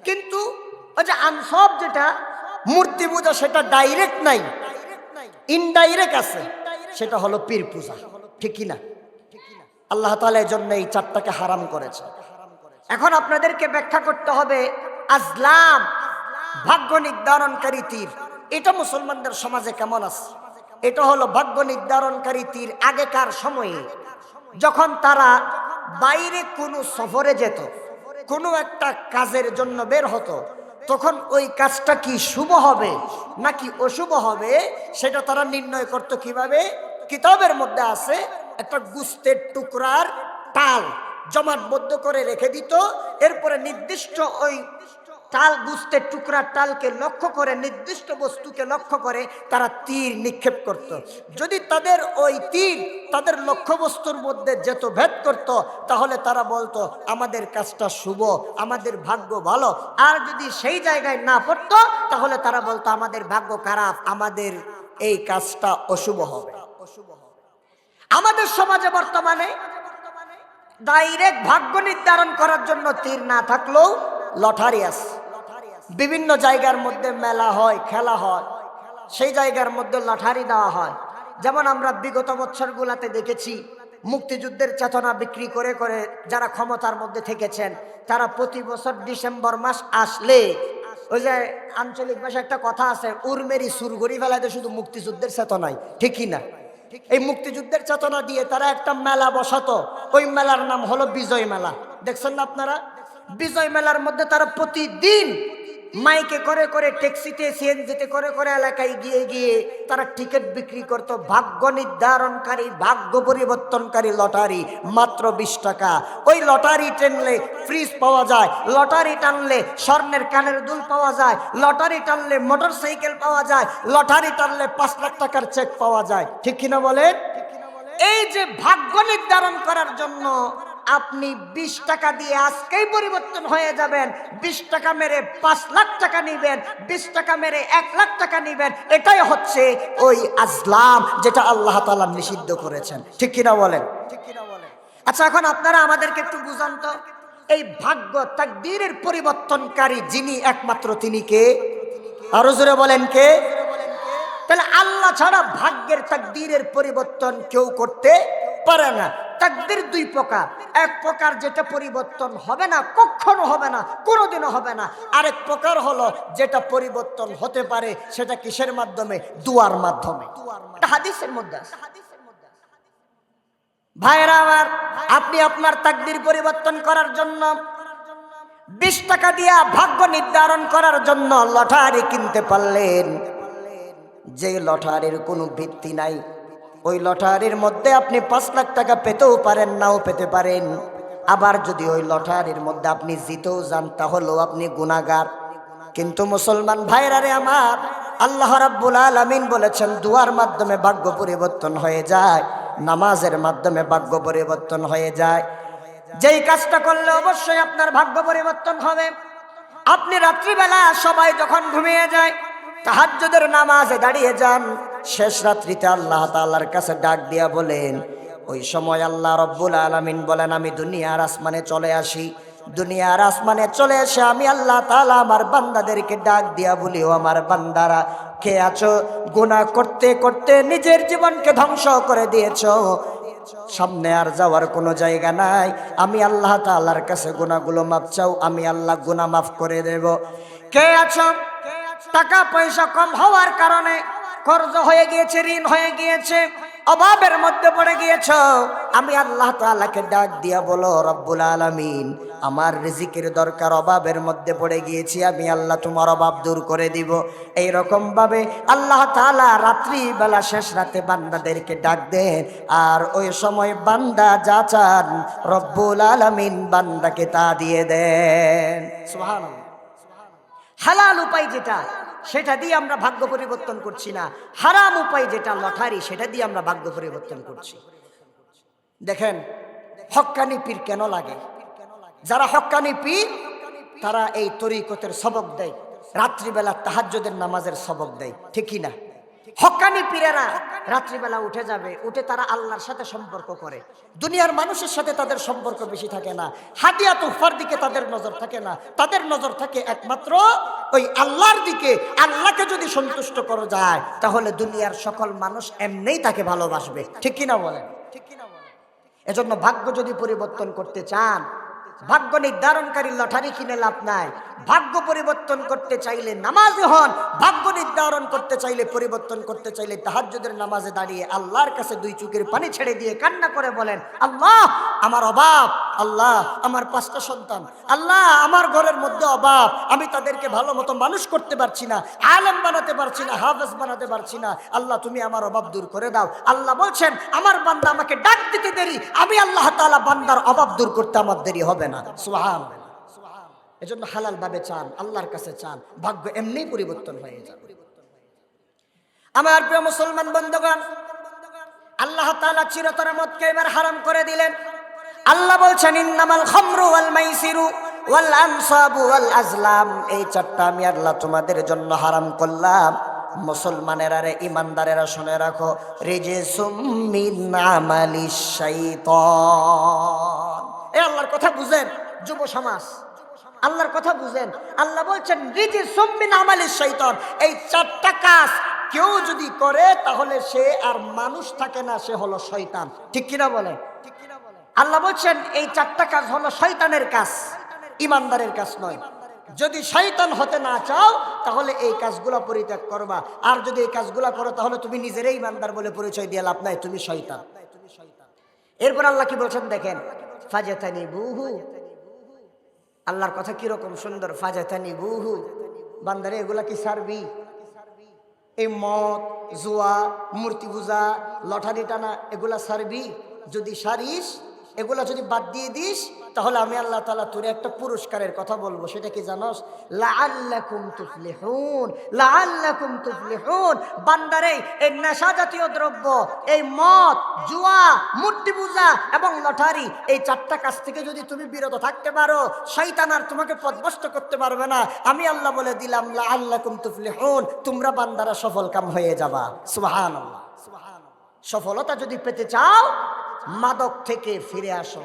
কিন্তু ওই যে আনসব, যেটা মূর্তি পূজা, সেটা ডাইরেক্ট নাই, ইনডাইরেক্ট আছে, সেটা হলো পীর পূজা, ঠিক কিনা? আল্লাহ তাআলা এর জন্য এই চারটাকে হারাম করেছে। এখন আপনাদেরকে ব্যাখ্যা করতে হবে আজলাম, ভাগ্য নির্ধারণকারী তীর, এটা মুসলমানদের সমাজে কেমন আছে। এটা হলো ভাগ্য নির্ধারণকারী তীর আগেকার সময়ে যখন তারা বাইরে কোনো সফরে যেত, কোনো একটা কাজের জন্য বের হতো, তখন ওই কাজটা কি শুভ হবে নাকি অশুভ হবে সেটা তারা নির্ণয় করত কিভাবে? কিতাবের মধ্যে আছে, একটা গোশতের টুকরার টাল জমাটবদ্ধ করে রেখে দিত, এরপরে নির্দিষ্ট ওই টাল, গোশতের টুকরার টালকে লক্ষ্য করে, নির্দিষ্ট বস্তুকে লক্ষ্য করে তারা তীর নিক্ষেপ করত। যদি তাদের ওই তীর তাদের লক্ষ্যবস্তুর মধ্যে যেত, ভেদ করত, তাহলে তারা বলতো আমাদের কাজটা শুভ, আমাদের ভাগ্য ভালো। আর যদি সেই জায়গায় না পড়তো, তাহলে তারা বলতো আমাদের ভাগ্য খারাপ, আমাদের এই কাজটা অশুভ হবে। আমাদের সমাজে বর্তমানে ডাইরেক্ট ভাগ্য নির্ধারণ করার জন্য তীর না থাকলেও লটারি আছে। বিভিন্ন জায়গার মধ্যে মেলা হয়, খেলা হয়, সেই জায়গার মধ্যে লটারি দেওয়া হয়। যেমন আমরা বিগত বছরগুলোতে দেখেছি, মুক্তিযুদ্ধের চেতনা বিক্রি করে করে যারা ক্ষমতার মধ্যে থেকেছেন, তারা প্রতি বছর ডিসেম্বর মাস আসলে, ওই যে আঞ্চলিক ভাষায় একটা কথা আছে, উর্মেরি সুরগড়ি ফেলাতে শুধু মুক্তিযুদ্ধের চেতনায়, ঠিকই না? এই মুক্তিযুদ্ধের চেতনা দিয়ে তারা একটা মেলা বসাতো, ওই মেলার নাম হলো বিজয় মেলা। দেখছেন না আপনারা? বিজয় মেলার মধ্যে তারা প্রতিদিন মাইকে করে করে, ট্যাক্সিতে, সিএনজিতে করে করে এলাকায় গিয়ে গিয়ে তারা টিকিট বিক্রি করত। ভাগ্য নির্ধারণকারী, ভাগ্য পরিবর্তনকারী লটারি, মাত্র 20 টাকা। ওই লটারি টানলে ফ্রিজ পাওয়া যায়, লটারি টানলে স্বর্ণের কানের দুল পাওয়া যায়, লটারি টানলে মোটর সাইকেল পাওয়া যায়, লটারি টানলে 5 লাখ টাকার চেক পাওয়া যায়, ঠিক কিনা বলেন? এই যে ভাগ্য নির্ধারণ করার জন্য আপনি 20 টাকা দিয়ে আজকেই পরিবর্তন হয়ে যাবেন, 20 টাকা মেরে 5 লাখ টাকা নিবেন, 20 টাকা মেরে 1 লাখ টাকা নিবেন, এটাই হচ্ছে ওই আজলাম, যেটা আল্লাহ তাআলা নিষিদ্ধ করেছেন, ঠিক কিনা বলেন? আচ্ছা, এখন আপনারা আমাদেরকে একটু বুঝান তো, এই ভাগ্য তাকদীরের পরিবর্তনকারী যিনি, একমাত্র তিনি কে? আরো জোরে বলেন কে? তাহলে আল্লাহ ছাড়া ভাগ্যের তাকদীরের পরিবর্তন কেউ করতে পারে না। তাকদীর 2 প্রকার, এক প্রকার যেটা পরিবর্তন হবে না, কখনো হবে না, কোনোদিনও হবে না। আরেক প্রকার হলো যেটা পরিবর্তন হতে পারে, সেটা কিসের মাধ্যমে? দুয়ার মাধ্যমে। এটা হাদিসের মধ্যে আছে। ভাইরা আমার, আপনি আপনার তাকদীর পরিবর্তন করার জন্য 20 টাকা দিয়া ভাগ্য নির্ধারণ করার জন্য লটারি কিনতে পারলেন, যে লটারির কোনো ভিত্তি নাই, ওই লটারির মধ্যে আপনি 5 লাখ টাকা পেতেও পারেন, নাও পেতে পারেন। আবার যদি ওই লটারির মধ্যে আপনি জিতেও যান, তাহলেও আপনি গুনাহগার। কিন্তু মুসলমান ভাইরা রে আমার, আল্লাহ রাব্বুল আলামিন বলেছেন দুয়ার মাধ্যমে ভাগ্য পরিবর্তন হয়ে যায়, নামাজের মাধ্যমে ভাগ্য পরিবর্তন হয়ে যায়। যেই কাজটা করলে অবশ্যই আপনার ভাগ্য পরিবর্তন হবে, আপনি রাত্রিবেলা সবাই যখন ঘুমিয়ে যায়, তাহাজ্জুদের নামাজে দাঁড়িয়ে যান, শেষ রাত্রিতে আল্লাহ তাআলার কাছে ডাক দিয়া বলেন, ওই সময় আল্লাহ রাব্বুল আলামিন বলেন, আমি দুনিয়ার আসমানে চলে আসি, দুনিয়ার আসমানে চলে এসে আমি আল্লাহ তাআলা আমার বান্দাদেরকে ডাক দিয়া বলি, ও আমার বান্দারা, কে আছো গুনাহ করতে করতে নিজের জীবনকে ধ্বংস করে দিয়েছো, সামনে আর যাওয়ার কোনো জায়গা নাই, আমি আল্লাহ তাআলার কাছে গুনাহগুলো মাফ চাও, আমি আল্লাহ গুনাহ মাফ করে দেব। কে আছো টাকা পয়সা কম হওয়ার কারণে কর্জ হয়ে গিয়েছে, ঋণ হয়ে গিয়েছে, অভাবের মধ্যে পড়ে গিয়েছ, আমি আল্লাহ তাআলাকে ডাক দিয়া বলো, রব্বুল আলামিন আমার রিজিকের দরকার, অভাবের মধ্যে পড়ে গিয়েছি, আমি আল্লাহ তোমার অভাব দূর করে দিব। এই রকম ভাবে আল্লাহ তাআলা রাত্রি বেলা শেষ রাতে বান্দাদেরকে ডাক দেন, আর ওই সময় বান্দা যা চান রব্বুল আলামিন বান্দাকে তা দিয়ে দেন। সুবহানাল্লাহ। হালাল উপায় যেটা, সেটা দিয়ে আমরা ভাগ্য পরিবর্তন করছি না। হারাম উপায় যেটা লটারি, সেটা দিয়ে আমরা ভাগ্য পরিবর্তন করছি। দেখেন হক্কানি পীর কেন লাগে? যারা হক্কানি পীর তারা এই তরিকতের সবক দেয়, রাত্রিবেলা তাহাজ্জুদের নামাজের সবক দেয়, ঠিক কি না? হক্কানি পীরেরা রাত্রিবেলা উঠে যাবে, উঠে তারা আল্লাহর সাথে সম্পর্ক করে, দুনিয়ার মানুষের সাথে তাদের সম্পর্ক বেশি থাকে না, হাদিয়া তুফার দিকে তাদের নজর থাকে না, তাদের নজর থাকে একমাত্র ওই আল্লাহর দিকে। আল্লাহকে যদি সন্তুষ্ট করা যায় তাহলে দুনিয়ার সকল মানুষ এমনিই তাকে ভালোবাসবে, ঠিক কিনা বলেন? এজন্য ভাগ্য যদি পরিবর্তন করতে চান, ভাগ্য নির্ধারণকারী লটারি কিনে লাভ নাই। ভাগ্য পরিবর্তন করতে চাইলে নামাজে হন, ভাগ্য নির্ধারণ করতে চাইলে, পরিবর্তন করতে চাইলে তাহাজ্জুদের নামাজে দাঁড়িয়ে আল্লাহর কাছে দুই চোখের পানি ছেড়ে দিয়ে কান্না করে বলেন, আল্লাহ আমার অভাব, আল্লাহ আমার 5টা সন্তান, আল্লাহ আমার ঘরের মধ্যে অভাব, আমি তাদেরকে ভালো মতো মানুষ করতে পারছি না, আলেম বানাতে পারছি না, হাফেজ বানাতে পারছি না, আল্লাহ তুমি আমার অভাব দূর করে দাও। আল্লাহ বলছেন আমার বান্দা আমাকে ডাক দিতে দেরি, আমি আল্লাহ তাআলা বান্দার অভাব দূর করতে আমার দেরি হবে না। সুবহানাল্লাহ। এজন্য হালাল ভাবে চান, আল্লাহর কাছে চান, ভাগ্য এমনি পরিবর্তন হয়ে যাবে। আমার প্রিয় মুসলমান বন্ধুগণ, আল্লাহ তাআলা চিরতরে মদকে এবার হারাম করে দিলেন। আল্লাহ বলছেন ইন্নামাল খামরু ওয়াল মাইসিরু ওয়াল আনসাবু ওয়াল আজলাম, এই 4টা আমি আল্লাহ তোমাদের জন্য হারাম করলাম। মুসলমানেরা রে, ইমানদারেরা শুনে রাখো, রিজিসুম মিন আমালিশ শাইতান। এই আল্লাহর কথা বুঝেন যুব সমাজ, আল্লাহর কথা বুঝেন। আল্লাহ বলছেন রিজিসুম মিন আমালিশ শাইতান, এই 4টা কাজ কেউ যদি করে তাহলে সে আর মানুষ থাকে না, সে হলো শয়তান, ঠিক কিনা বলে? আল্লাহ বলছেন এই 4টা কাজ হলো শয়তানের কাজ, ইমানদারের কাজ নয়। যদি শয়তান হতে না চাও তাহলে এই কাজগুলো পরিত্যাগ করবা, আর যদি এই কাজগুলো করো তাহলে তুমি নিজেরাই ইমানদার বলে পরিচয় দিয়ে লাভ নাই, তুমি শয়তান। এরপর আল্লাহ কি বলছেন দেখেন, ফাজাতানিবুহু, আল্লাহর কথা কিরকম সুন্দর, ফাজাতানিবুহু, বান্দারে এগুলা কি ছাড়বি? এই মদ, জুয়া, মূর্তি পূজা, লটারি টানা এগুলা ছাড়বি? যদি সারিস, এগুলা যদি বাদ দিয়ে দিস, তাহলে আমি আল্লাহ তাআলা তোরে একটা পুরস্কারের কথা বলবো। সেটা কি জানোস? লাআল্লাকুম তুফলিহুন, লাআল্লাকুম তুফলিহুন। বান্দারে এই নেশা জাতীয় দ্রব্য, এই মদ, জুয়া, মূর্তি পূজা এবং লটারি, এই 4টা কাজ থেকে যদি তুমি বিরত থাকতে পারো, শয়তান আর তোমাকে পথভ্রষ্ট করতে পারবে না। আমি আল্লাহ বলে দিলাম লাআল্লাকুম তুফলিহুন, তোমরা বান্দারা সফল কাম হয়ে যাবা। সুবহানাল্লাহ। সফলতা যদি পেতে চাও মাদক থেকে ফিরে আসো,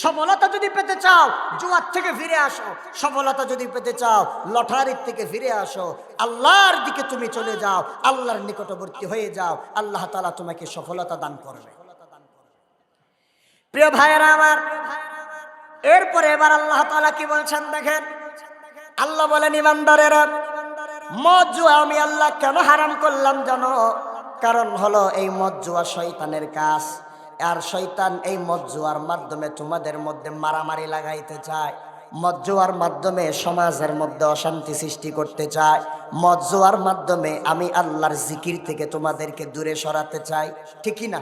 সফলতা যদি পেতে চাও জুয়ার থেকে ফিরে আসো, সফলতা যদি পেতে চাও লটারির থেকে ফিরে আসো, আল্লাহর দিকে তুমি চলে যাও, আল্লাহর নিকটবর্তী হয়ে যাও, আল্লাহ তাআলা তোমাকে সফলতা দান করবে। প্রিয় ভাইয়েরা আমার, এরপরে এবার আল্লাহ তাআলা কি বলছেন দেখেন, আল্লাহ বলেন ইমানদারেরা, মদ জুয়া আমি আল্লাহ কেন হারাম করলাম জানো? কারণ হলো এই মদ জুয়া শয়তানের কাজ, আর শয়তান এই মদ জুয়ার মাধ্যমে তোমাদের মধ্যে মারামারি লাগাইতে চায়, মদ জুয়ার মাধ্যমে সমাজের মধ্যে অশান্তি সৃষ্টি করতে চায়, মদ জুয়ার মাধ্যমে আমি আল্লাহর জিকির থেকে তোমাদেরকে দূরে সরাতে চাই, ঠিক কি না?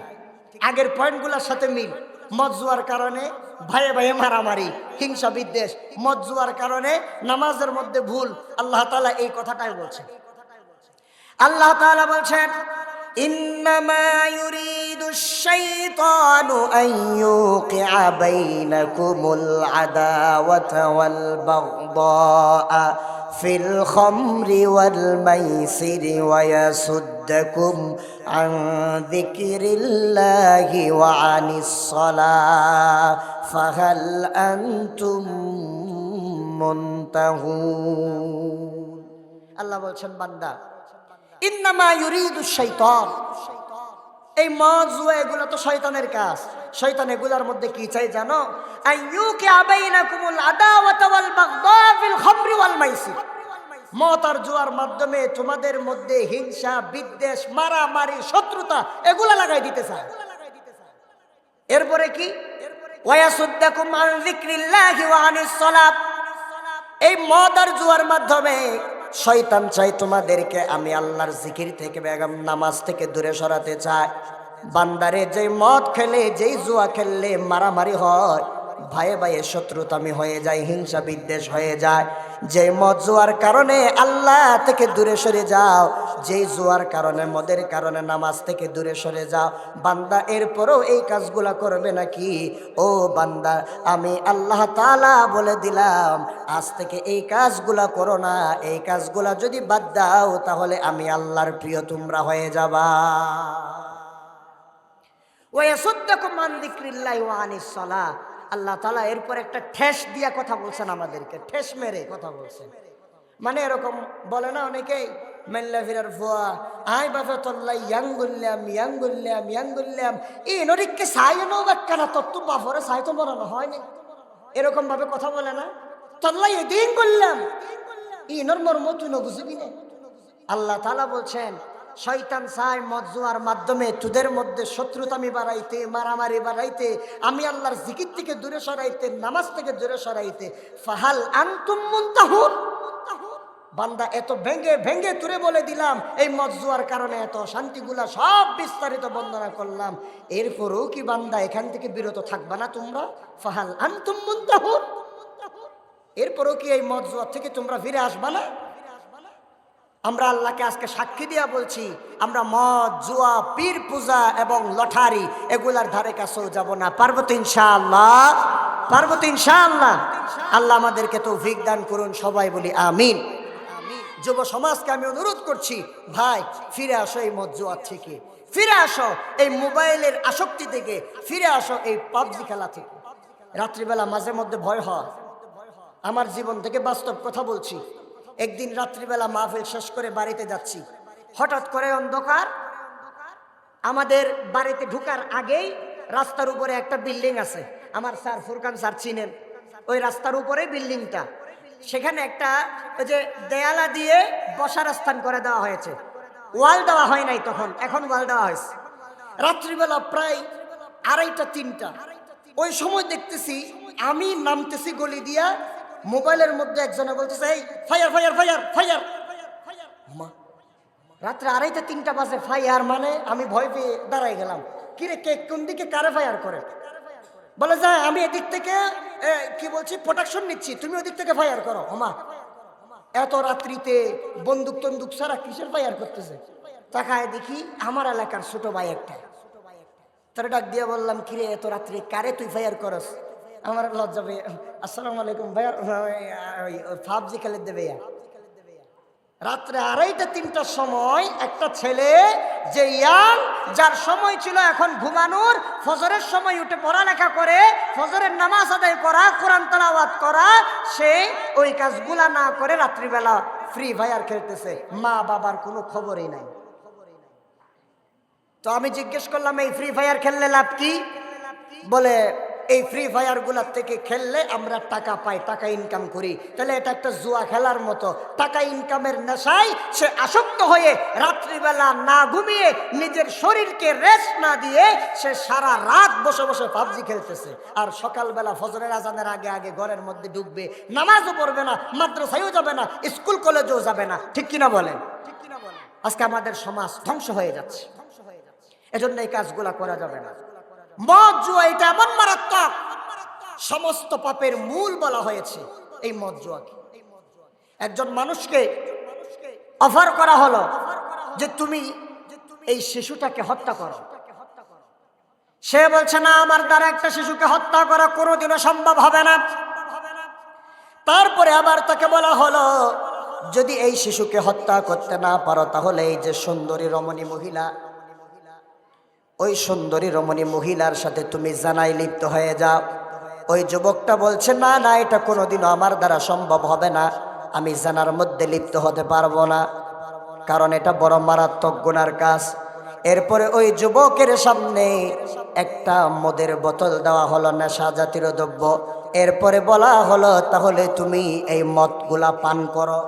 আগের পয়েন্টগুলোর সাথে মিল। মদ জুয়ার কারণে ভাইয়ে ভাইয়ে মারামারি, হিংসা বিদ্বেষ, মদ জুয়ার কারণে নামাজের মধ্যে ভুল। আল্লাহ তাআলা এই কথাটাই বলছেন। আল্লাহ তাআলা বলছেন ইন্নামা ইউরিদুশ শাইতানু আন ইউকিআ বাইনাকুমুল আদাওয়াতা ওয়াল বাগদাআ ফিল খামরি ওয়াল মাইসিরি ওয়া ইয়াসুদ্দাকুম আন যিকরিল্লাহি ওয়া আনিস সালাহ ফাহাল আনতুম মুনতাহুন। আল্লাহ বলছেন বান্দা ইন্নামা ইউরিদুশ শাইতান, এই মদ জুয়া এগুলো তো শয়তানের কাজ। শয়তান এগুলার মধ্যে কি চাই জানো? আইয়ুকিআ বাইনাকুমুল আদাওয়াতা ওয়াল বাগদা ফিল খামরি ওয়াল মাইসির, মদ আর জুয়ার মাধ্যমে তোমাদের মধ্যে হিংসা, বিদ্বেষ, মারামারি, শত্রুতা এগুলা লাগাই দিতে চায়। এরপরে কি? ওয়ায়াসুদ্দাকুম আন যিকরিল্লাহি ওয়া আনিস সালাত। এই মদ আর জুয়ার মাধ্যমে শয়তান চাই তোমাদেরকে আমি আল্লাহর জিকির থেকে, বেগম নামাজ থেকে দূরে সরাতে চায়। বান্দারে যেই মদ খেলে, যেই জুয়া খেললে মারামারি হয়, ভাইয়ে ভাইয়ে শত্রুতামি হয়ে যায়, হিংসা বিদ্বেষ হয়ে যায়। যে মদ জুয়ার কারণে আল্লাহ থেকে দূরে সরে যাও, যেই জুয়ার কারণে, মদের কারণে নামাজ থেকে দূরে সরে যাও, বান্দা এরপরও এই কাজগুলা করবে নাকি? ও বান্দা, আমি আল্লাহ তাআলা বলে দিলাম আজ থেকে এই কাজগুলা করো না। এই কাজগুলা যদি বাদ দাও তাহলে আমি আল্লাহর প্রিয় তোমরা হয়ে যাবা। ওয়ায়াসুদ্দাকুম আন যিকরিল্লাহি ওয়া আনিস সালাহ। আল্লাহ তাআলা এরপর একটা ঠেস দিয়া কথা বলছেন আমাদেরকে, ঠেস মেরে কথা বলছেন। মানে এরকম বলে না অনেকেই, মেল্লা ফিরার ফুয়া আই বাফে তল্লাই ইয়াঙ্গুল্লাম ইয়াঙ্গুল্লাম ইয়াঙ্গুল্লাম ই নরিককে সাইনো বাক্কানা তত্ত্ব বাফরে সাই তো মরানো হয়নি, এরকম ভাবে কথা বলে না? তল্লাই এদিন করলাম ই নরমর মতো ন বুঝবি না। আল্লাহ তাআলা বলছেন শয়তান চায় মদ জুয়ার মাধ্যমে তোদের মধ্যে শত্রুতামি বাড়াইতে, মারামারি বাড়াইতে, আমি আল্লাহর জিকির থেকে দূরে সরাইতে, নামাজ থেকে দূরে সরাইতে। ফাহাল আনতুম মুনতাহুন। বান্দা এত ভেঙ্গে ভেঙ্গে তুরে বলে দিলাম, এই মদ জুয়ার কারণে এত শান্তিগুলা সব বিস্তারিত বর্ণনা করলাম, এরপরও কি বান্দা এখান থেকে বিরত থাকবা না তোমরা? ফাহাল আনতুম মুনতাহুন। এরপরও কি এই মদ জুয়া থেকে তোমরা ফিরে আসবা না? আমরা আল্লাহকে আজকে সাক্ষী দিয়া বলছি, আমরা মদ জুয়া, পীর পূজা এবং লটারি এগুলার ধারে কাছেও যাব না। পারবো তো ইনশাআল্লাহ? পারবো তো ইনশাআল্লাহ? আল্লাহ আমাদেরকে তৌফিক দান করুন, সবাই বলি আমিন। যুব সমাজকে আমি অনুরোধ করছি, ভাই ফিরে আসো এই মদ জুয়া থেকে, ফিরে আসো এই মোবাইলের আসক্তি থেকে, ফিরে আসো এই পাবজি খেলা থেকে। রাত্রিবেলা মাঝে মধ্যে ভয় হয়, আমার জীবন থেকে বাস্তব কথা বলছি। একদিন রাত্রিবেলা মাহফিল শেষ করে বাড়িতে যাচ্ছি, হঠাৎ করে অন্ধকার। আমাদের বাড়িতে ঢুকার আগেই রাস্তার উপরে একটা বিল্ডিং আছে, আমার স্যার ফুরকান স্যার চিনেন, ওই রাস্তার উপরে বিল্ডিংটা। সেখানে একটা ওই যে দেয়ালা দিয়ে বসার স্থান করে দেওয়া হয়েছে, ওয়াল দেওয়া হয় নাই তখন, এখন ওয়াল দেওয়া হয়েছে। রাত্রিবেলা প্রায় 2:30-3টা, ওই সময় দেখতেছি আমি নামতেছি গলি দিয়া, মোবাইলের মধ্যে একজনে বলতেছে এই ফায়ার ফায়ার ফায়ার ফায়ার। রাত্রে 2:30-3টা বাজে, ফায়ার মানে আমি ভয় পেয়ে দাঁড়াই গেলাম, কিরে কে কোন দিকে কারে ফায়ার করে? বলে যায় আমি এদিক থেকে কি বলছি প্রোটেকশন নিচ্ছি, তুমি ওদিক থেকে ফায়ার করো। ওমা, এত রাত্রিতে বন্দুক টন্দুক ছাড়া কিসের ফায়ার করতেছে? তাকায় দেখি আমার এলাকার ছোট ভাই একটা, তার ডাক দিয়ে বললাম কিরে এত রাত্রি কারে তুই ফায়ার করস? আমার লজ্জা পেয়ে আসসালামু আলাইকুম ভাইয়া, পাবজি খেলে দেবে। রাত্রে 2:30-3টার সময় একটা ছেলে যে ইয়াং, যার সময় ছিল এখন ঘুমানোর, ফজরের সময় উঠে পড়ালেখা করে, ফজরের নামাজ আদায় করা, কোরআন তেলাওয়াত করা, সে ওই কাজগুলা না করে রাত্রিবেলা ফ্রি ফায়ার খেলতেছে, মা বাবার কোনো খবরই নাই। তো আমি জিজ্ঞেস করলাম এই ফ্রি ফায়ার খেললে লাভ কি? বলে এই ফ্রি ফায়ার গুলার থেকে খেললে আমরা টাকা পাই, টাকা ইনকাম করি। তাহলে এটা একটা জুয়া খেলার মতো, টাকা ইনকামের নেশায় সে আসক্ত হয়ে রাত্রিবেলা না ঘুমিয়ে, নিজের শরীরকে রেস্ট না দিয়ে সে সারা রাত বসে বসে পাবজি খেলতেছে। আর সকালবেলা ফজরের আজানের আগে আগে ঘরের মধ্যে ঢুকবে, নামাজও পড়বে না, মাদ্রাসায়ও যাবে না, স্কুল কলেজেও যাবে না। ঠিক কিনা বলেন? আজকে আমাদের সমাজ ধ্বংস হয়ে যাচ্ছে, এজন্য এই কাজগুলা করা যাবে না। মদ জুয়া এটা এমন মারাত্মক, সমস্ত পাপের মূল বলা হয়েছে এই মদ জুয়াকে। একজন মানুষকে অফার করা হলো যে তুমি এই শিশুটাকে হত্যা করো, সে বলছে না আমার দ্বারা একটা শিশুকে হত্যা করা কোনোদিনও সম্ভব হবে না। তারপরে আবার তাকে বলা হলো যদি এই শিশুকে হত্যা করতে না পারো তাহলে এই যে সুন্দরী রমণী মহিলা, ওই সুন্দরী রমণী মহিলার সাথে তুমি জানাই লিপ্ত হয়ে যাও। ওই যুবকটা বলছে না না, এটা কোনোদিনও আমার দ্বারা সম্ভব হবে না, আমি জানার মধ্যে লিপ্ত হতে পারবো না, কারণ এটা বড় মারাত্মক গুনার কাজ। এরপরে ওই যুবকের সামনে একটা মদের বোতল দেওয়া হলো, নেশা জাতীয় দ্রব্য। এরপরে বলা হলো তাহলে তুমি এই মদগুলা পান করো।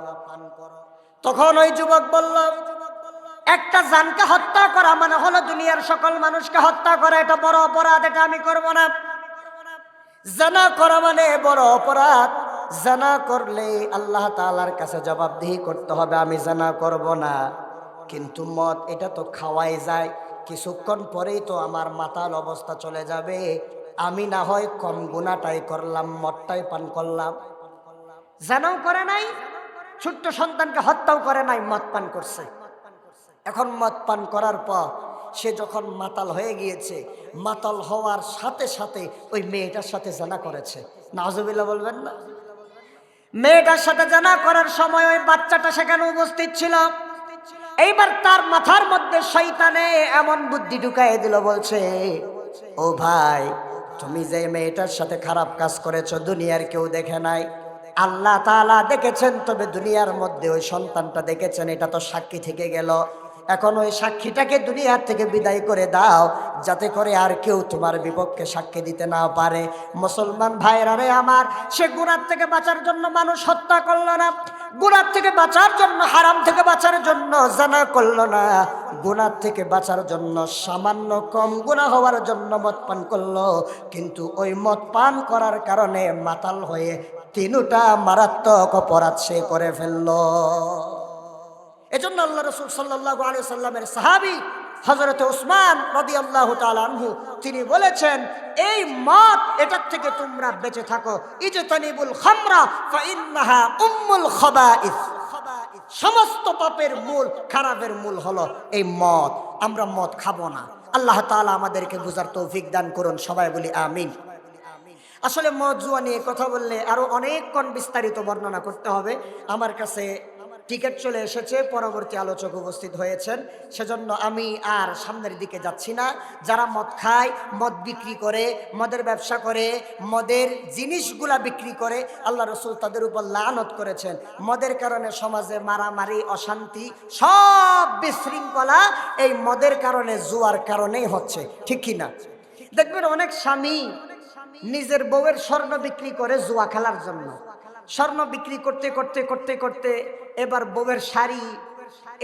তখন ওই যুবক বলল, একটা জানকে হত্যা করা মানে হলো দুনিয়ার সকল মানুষকে হত্যা করা, এটা বড় অপরাধ, এটা আমি করব না। জানা করা মানে বড় অপরাধ, জানা করলে আল্লাহ তাআলার কাছে জবাবদিহি করতে হবে, আমি জানা করব না। কিন্তু মদ এটা তো খাওয়াই যায়, কিছুক্ষণ পরেই তো আমার মাতাল অবস্থা চলে যাবে, আমি না হয় কম গুনাহটাই করলাম, মদটাই পান করলাম। জানাও করে নাই, ছোট্ট সন্তানকে হত্যাও করে নাই, মদ পান করছে। এখন মদ পান করার পর সে যখন মাতাল হয়ে গিয়েছে, মাতাল হওয়ার সাথে সাথে ওই মেয়েটার সাথে জানা করেছে। নাউজুবিল্লাহ বলবেন না? মেয়েটার সাথে জানা করার সময় ওই বাচ্চাটা সেখানে উপস্থিত ছিল। এইবার তার মাথার মধ্যে শয়তানে এমন বুদ্ধি ঢুকাই দিল, বলছে, ও ভাই, তুমি যে মেয়েটার সাথে খারাপ কাজ করেছো দুনিয়ার কেউ দেখে নাই, আল্লাহ তাআলা দেখেছেন, তবে দুনিয়ার মধ্যে ওই সন্তানটা দেখেছেন, এটা তো সাক্ষী থেকে গেল। এখন ওই সাক্ষীটাকে দুনিয়ার থেকে বিদায় করে দাও, যাতে করে আর কেউ তোমার বিপক্ষে সাক্ষী দিতে না পারে। মুসলমান ভাইরা রে আমার, সে গুনাহ থেকে বাঁচার জন্য মানুষ হত্যা করলো না, গুনাহ থেকে বাঁচার জন্য, হারাম থেকে বাঁচার জন্য জানা করলো না, গুনাহ থেকে বাঁচার জন্য সামান্য কম গুনাহ হওয়ার জন্য মদ পান করলো। কিন্তু ওই মদ পান করার কারণে মাতাল হয়ে তিনটা মারাত্মক অপরাধ সে করে ফেললো। এজন্য আল্লাহ রাসূল সাল্লাল্লাহু আলাইহি সাল্লামের সাহাবী হযরত উসমান রাদিয়াল্লাহু তাআলা আনহু তিনি বলেছেন, এই মদ এটার থেকে তোমরা বেঁচে থাকো, ইজতানিবুল খামরা ফাইন্নাহা উম্মুল খাবাইস। সমস্ত পাপের মূল, খারাপের মূল হলো এই মদ। আমরা মদ খাবো না। আল্লাহ তাআলা আমাদেরকে বুঝার তৌফিক দান করুন, সবাই বলি আমিন। আসলে মদ জুয়া নিয়ে কথা বললে আরো অনেকক্ষণ বিস্তারিত বর্ণনা করতে হবে। আমার কাছে টিকিট চলে এসেছে, পরবর্তী আলোচক উপস্থিত হয়েছেন, সেজন্য আমি আর সামনের দিকে যাচ্ছি না। যারা মদ খায়, মদ বিক্রি করে, মদের ব্যবসা করে, মদের জিনিসগুলা বিক্রি করে, আল্লাহ রাসূল তাদের উপর লানত করেছেন। মদের কারণে সমাজে মারামারি, অশান্তি, সব বিশৃঙ্খলা এই মদের কারণে, জুয়ার কারণেই হচ্ছে, ঠিক কি না? দেখবেন অনেক স্বামী নিজের বউয়ের স্বর্ণ বিক্রি করে জুয়া খেলার জন্য। স্বর্ণ বিক্রি করতে করতে করতে করতে এবার বউয়ের শাড়ি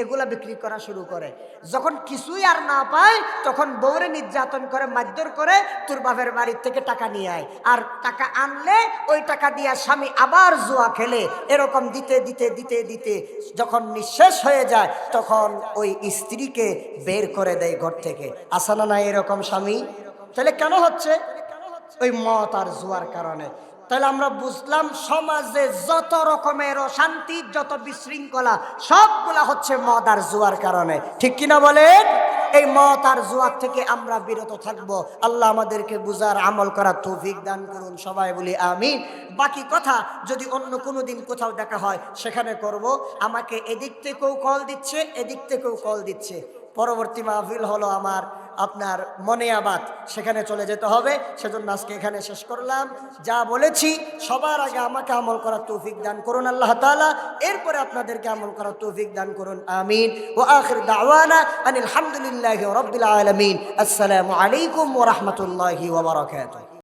এগুলা বিক্রি করা শুরু করে। যখন কিছুই আর না পায় তখন বউরে নির্যাতন করে, মারধর করে, তোর বাপের বাড়ির থেকে টাকা নিয়ে আয়, আর টাকা আনলে ওই টাকা দিয়া স্বামী আবার জুয়া খেলে। এরকম দিতে দিতে দিতে দিতে যখন নিঃশেষ হয়ে যায় তখন ওই স্ত্রীকে বের করে দেয় ঘর থেকে। আসে না নাই এরকম স্বামী? তাহলে কেন হচ্ছে? ওই মদ আর জুয়ার কারণে। তাহলে আমরা বুঝলাম সমাজে যত রকমের অশান্তি, যত বিশৃঙ্খলা, সবগুলা হচ্ছে মদ আর জুয়ার কারণে, ঠিক কিনা বলেন? এই মদ আর জুয়ার থেকে আমরা বিরত থাকবো। আল্লাহ আমাদেরকে বুঝার, আমল করার তৌফিক দান করুন, সবাই বলি আমিন। বাকি কথা যদি অন্য কোনো দিন কোথাও দেখা হয় সেখানে করব। আমাকে এদিক থেকেও কল দিচ্ছে, এদিক থেকেও কল দিচ্ছে। পরবর্তী মাহফিল হলো আমার আপনার মনিয়াবাদ, সেখানে চলে যেতে হবে, সেজন্য আজকে এখানে শেষ করলাম। যা বলেছি সবার আগে আমাকে আমল করার তৌফিক দান করুন আল্লাহ তাআলা, এরপরে আপনাদেরকে আমল করার তৌফিক দান করুন, আমিন। ওয়া আখির দাওয়ানা আনিল হামদুলিল্লাহি রাব্বিল আলামিন। আসসালামু আলাইকুম ওয়া রাহমাতুল্লাহি ওয়া বারাকাতুহু।